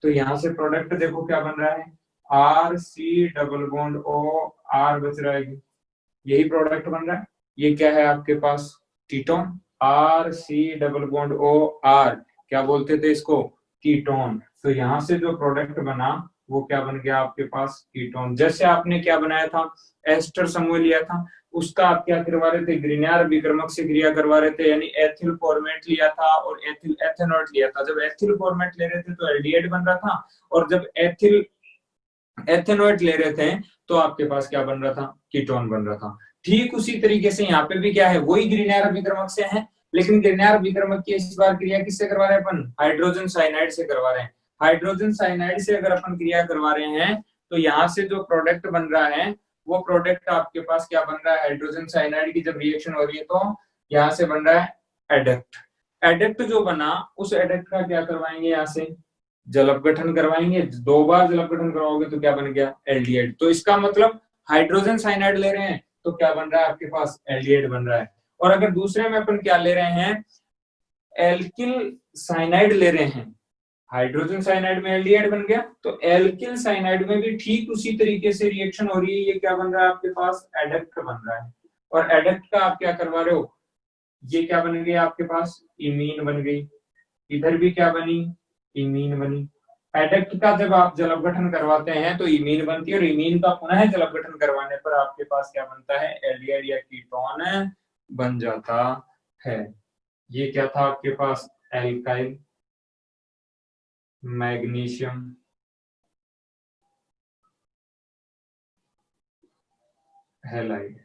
तो यहाँ से प्रोडक्ट देखो क्या बन रहा है, RC double bond O, R बच रहा है, यही प्रोडक्ट बन रहा है। ये क्या है आपके पास, ketone. RC double bond O R, क्या बोलते थे इसको, कीटोन। तो यहाँ से जो प्रोडक्ट बना वो क्या बन गया आपके पास, कीटोन। जैसे आपने क्या बनाया था, एस्टर समूह लिया था, उसका आप क्या करवा रहे थे, ग्रिग्नार्ड अभिकर्मक से क्रिया करवा रहे थे, यानी एथिल फॉर्मेट लिया था और एथिल एथेनॉइड लिया था। जब एथिल फॉर्मेट ले रहे थे तो एल्डिहाइड बन रहा था, और जब एथिल एथेनॉइड ले रहे थे तो आपके पास क्या बन रहा था, कीटोन बन रहा था। ठीक उसी तरीके से यहाँ पे भी क्या है, वही ग्रिग्नार्ड अभिकर्मक से है, लेकिन ग्रिग्नार्ड अभिकर्मक की इस बार क्रिया किससे करवा रहे हैं अपन, हाइड्रोजन साइनाइड से करवा रहे हैं। हाइड्रोजन साइनाइड से अगर अपन क्रिया करवा रहे हैं तो यहाँ से जो प्रोडक्ट बन रहा है वो प्रोडक्ट आपके पास क्या बन रहा है, हाइड्रोजन साइनाइड की जब रिएक्शन हो रही है तो यहाँ से बन रहा है एडक्ट। एडक्ट जो बना उस एडक्ट का क्या करवाएंगे, यहाँ से जल अपघटन करवाएंगे। 2 बार जल अपघटन करवाओगे तो क्या बन गया, एल्डिहाइड। तो इसका मतलब हाइड्रोजन साइनाइड ले रहे हैं तो क्या बन रहा है आपके पास, एल्डिहाइड बन रहा है। और अगर दूसरे में अपन क्या ले रहे हैं, एल्किल साइनाइड ले रहे हैं, हाइड्रोजन साइनाइड में एल्डिहाइड बन गया, तो एल्किल साइनाइड में भी ठीक उसी तरीके से रिएक्शन हो रही है। ये क्या बन रहा है आपके पास, एडक्ट बन रहा है। और एडक्ट का आप क्या करवा रहे हो, ये क्या बन गई आपके पास, इमीन बन गई। इधर भी क्या बनी, इमीन बनी। एडक्ट का जब आप जल अपघटन करवाते हैं तो इमीन बनती है, और इमीन का पुनः जल अपघटन करवाने पर आपके पास क्या बनता है, एल्डिहाइड या कीटोन बन जाता है। ये क्या था आपके पास, एल्काइल मैग्नीशियम हैलाइड।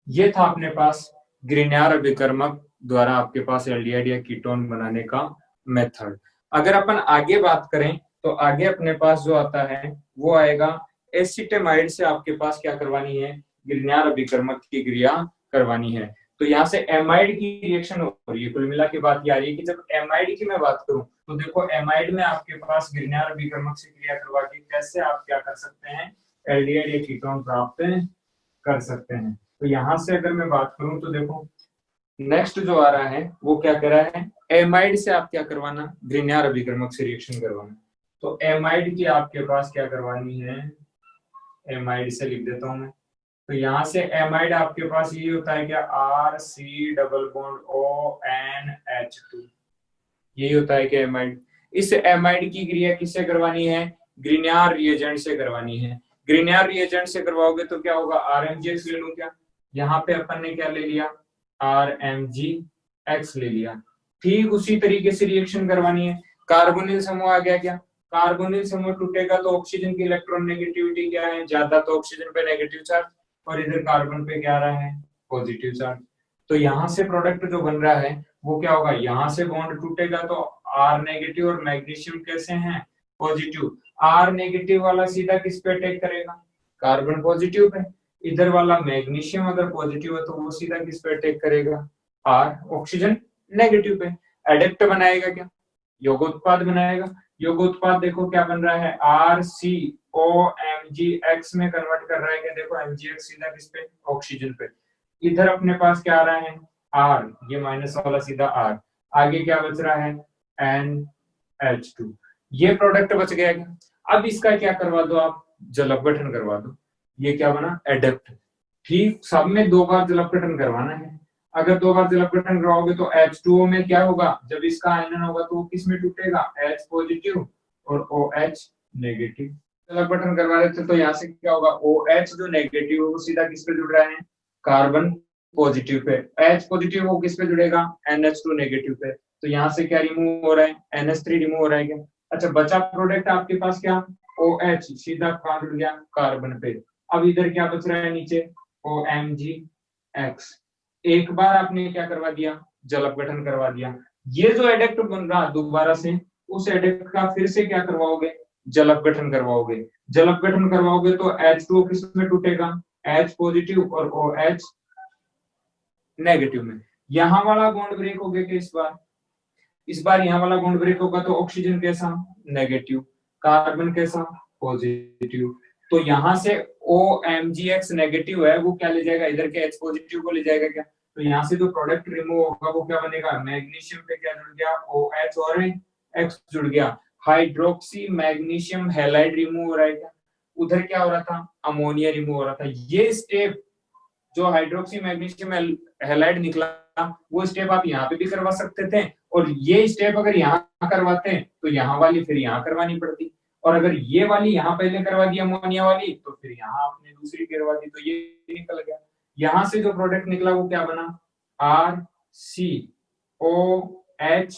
ये था अपने पास ग्रिग्नार्ड अभिकर्मक द्वारा आपके पास एल्डिहाइड या कीटोन बनाने का मेथड। अगर अपन आगे बात करें तो आगे अपने पास जो आता है वो आएगा एसिटेमाइड से आपके पास क्या करवानी है, ग्रिग्नार्ड अभिकर्मक की क्रिया करवानी है। तो यहाँ से एमाइड की रिएक्शन हो रही है। कुल मिला के बात ये आ रही है कि जब एमाइड की मैं बात करूं तो देखो एमाइड में आपके पास ग्रिग्नार्ड अभिकर्मक से क्रिया करवा के कैसे आप क्या कर सकते हैं, एल्डिहाइड या कीटोन प्राप्त कर सकते हैं। तो यहाँ से अगर मैं बात करूं तो देखो नेक्स्ट जो आ रहा है वो क्या कर रहा है, एमाइड से आप क्या करवाना, ग्रिग्नार्ड अभिकर्मक से रिएक्शन करवाना। तो एमाइड की आपके पास क्या करवानी है, एमाइड से लिख देता हूं मैं। तो यहाँ से एमाइड आपके पास ये होता है क्या, RC डबल बॉन्ड ONH2, यही होता है कि एमाइड। इस एमाइड की क्रिया किससे करवानी है, ग्रिग्नार्ड रिएजेंट से करवानी है। ग्रिग्नार्ड रिएजेंट से करवाओगे तो क्या होगा, RMgX ले लूं क्या, यहाँ पे अपन ने क्या ले लिया, RMgX ले लिया। ठीक उसी तरीके से रिएक्शन करवानी है। कार्बोनिल समूह आ गया क्या, कार्बोनिल समूह टूटेगा तो ऑक्सीजन की इलेक्ट्रॉन नेगेटिविटी क्या है, ज्यादा, तो ऑक्सीजन पे नेगेटिव चार्ज, और इधर कार्बन पे क्या आ रहा है, पॉजिटिव चार्ज। तो यहाँ से प्रोडक्ट जो बन रहा है वो क्या होगा, यहाँ से बॉन्ड टूटेगा तो R नेगेटिव और मैग्नीशियम कैसे हैं, पॉजिटिव। R नेगेटिव वाला सीधा किस पे अटैक करेगा, कार्बन पॉजिटिव पे। इधर वाला मैग्नीशियम अगर पॉजिटिव है तो वो सीधा किस पे अटैक करेगा, R ऑक्सीजन नेगेटिव पे। एडक्ट बनाएगा क्या, योगोत्पाद बनाएगा। योगोत्पाद देखो क्या बन रहा है, RCOMgX में कन्वर्ट कर रहा है क्या, देखो MgX सीधा किस पे, ऑक्सीजन पे। इधर अपने पास क्या आ रहा है, R, ये माइनस वाला सीधा R, आगे क्या बच रहा है, NH2, ये प्रोडक्ट बच गया क्या। अब इसका क्या करवा दो आप, जल अपघटन करवा दो। ये क्या बना, एडक्ट। ठीक, सब में 2 बार जल अपघटन करवाना है। अगर 2 बार जल अपघटन करवाओगे तो H2O में क्या होगा, जब इसका आयनन होगा तो वो किस में टूटेगा, H पॉजिटिव और OH नेगेटिव। जल अपघटन करवा रहे थे तो यहाँ से क्या होगा, OH जो नेगेटिव है वो सीधा किस पे जुड़ रहा है, carbon positive pay. H positive वो किस पे जुड़ेगा, NH2 नेगेटिव पे। तो यहाँ से क्या रिमूव हो रहा है, NH3 रिमूव हो रहा है क्या। अच्छा, बचा प्रोडक्ट आपके पास क्या, OH सीधा कहाँ जुड़ गया, कार्बन पे। अब इधर क्या बच रहा है नीचे, OMgX। एक बार आपने क्या करवा दिया, जल अपघटन करवा दिया। ये जो एडक्ट बन रहा दोबारा से, उस एडक्ट का फिर से क्या करवाओगे, जल अपघटन करवाओगे। जल अपघटन करवाओगे तो H2O किस में टूटेगा, H पॉजिटिव और OH नेगेटिव में। यहाँ वाला बॉन्ड ब्रेक हो गया कि इस बार यहाँ वाला बॉन्ड ब्रेक होगा तो ऑक्सीजन कैसा, नेगेटिव, कार्बन कैसा, पॉजिटिव। तो यहाँ से OMgX नेगेटिव है वो क्या ले जाएगा, इधर के H पॉजिटिव को ले जाएगा क्या। तो यहाँ से जो प्रोडक्ट रिमूव होगा वो क्या बनेगा, मैग्नीशियम पे क्या जुड़ गया, OH और X जुड़ गया। हाइड्रोक्सी मैग्नीशियम हैलाइड रिमूव हो रहा है क्या। उधर क्या हो रहा था, अमोनिया रिमूव हो रहा था। ये स्टेप जो हाइड्रोक्सी मैग्नीशियम हैलाइड निकला वो स्टेप आप यहाँ पे भी करवा सकते थे, और ये स्टेप अगर यहाँ करवाते तो यहाँ वाली फिर यहाँ करवानी पड़ती, और अगर ये वाली यहाँ पहले करवा दी अमोनिया वाली तो फिर यहाँ आपने दूसरी करवा दी, तो ये निकल गया। यहाँ से जो प्रोडक्ट निकला वो क्या बना, RCOH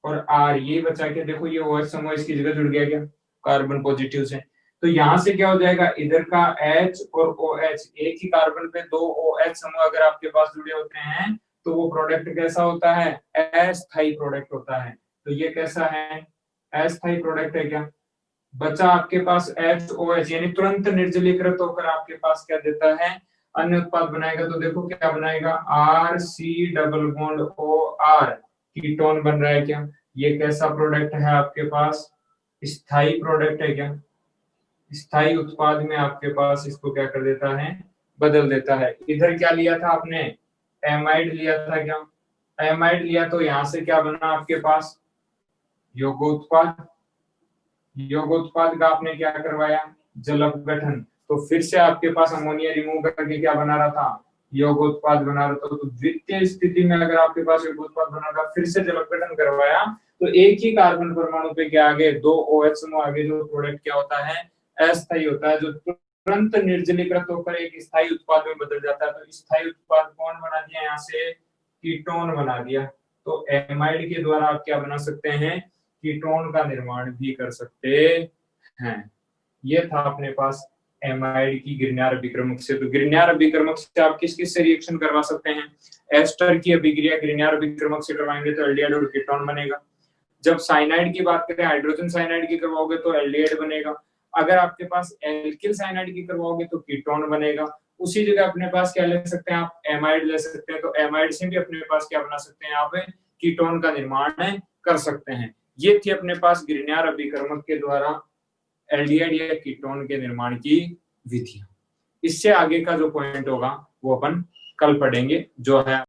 और R, ये बचा के देखो ये OH समूह इसकी जगह जुड़ गया क्या कार्बन पॉजिटिव से। तो यहाँ से क्या हो जाएगा, इधर का H और OH, एक ही कार्बन पे दो OH समूह अगर आपके पास जुड़े होते हैं तो वो प्रोडक्ट कैसा होता है, अस्थायी प्रोडक्ट होता है। तो ये कैसा है, अस्थायी प्रोडक्ट है क्या। बचा आपके पास HOH यानी तुरंत निर्जलीकृत होकर आपके पास क्या देता है, अन्य उत्पाद बनाएगा। तो देखो क्या बनाएगा, RC double bond OR, ketone बन रहा है क्या। ये कैसा प्रोडक्ट है आपके पास, स्थायी प्रोडक्ट है क्या। स्थायी उत्पाद में आपके पास इसको क्या कर देता है, बदल देता है। इधर क्या लिया था आपने, एमाइड लिया था क्या, एमाइड लिया तो यहाँ से क्या बना आपके पास, यौगोत्पाद। यौगोत्पाद का आपने क्या करवाया, जल अपघटन। तो फिर से आपके पास अमोनिया रिमूव करके क्या बना रहा था, यौगोत्पाद बना रहा था। तो द्वितीय स्थिति में अगर आपके पास यौगोत्पाद बना था, फिर से जल अपघटन करवाया तो एक ही कार्बन परमाणु पे क्या आगे, दो OH समूह आगे, जो प्रोडक्ट क्या होता है, अस्थायी होता है, जो तुरंत निर्जलीकृत होकर एक स्थायी उत्पाद में बदल जाता है। तो स्थायी उत्पाद कौन बना दिया, यहाँ से कीटोन बना दिया। तो एमाइड के द्वारा आप क्या बना सकते हैं, कीटोन का निर्माण भी कर सकते हैं। ये था अपने पास एमाइड की ग्रिग्नार्ड अभिक्रमक से। तो ग्रिग्नार्ड अभिक्रमक से आप किस किस से रिएक्शन करवा सकते हैं, एस्टर की अभिक्रिया ग्रिग्नार्ड अभिक्रमक से करवाएंगे तो एल्डिहाइड और कीटोन बनेगा। जब साइनाइड की बात करें, हाइड्रोजन साइनाइड की करवाओगे तो एल्डिहाइड बनेगा। अगर आपके पास एल्किल साइनाइड की करवाओगे तो कीटोन बनेगा। उसी जगह अपने पास क्या ले सकते हैं आप, एमाइड ले सकते हैं। तो एमाइड से भी अपने पास क्या बना सकते हैं, आप कीटोन का निर्माण कर सकते हैं। ये थी अपने पास ग्रिग्नार्ड अभिक्रमक के द्वारा एल्डिहाइड या कीटोन के निर्माण की विधियां। इससे आगे का जो पॉइंट होगा वो अपन कल पढ़ेंगे, जो है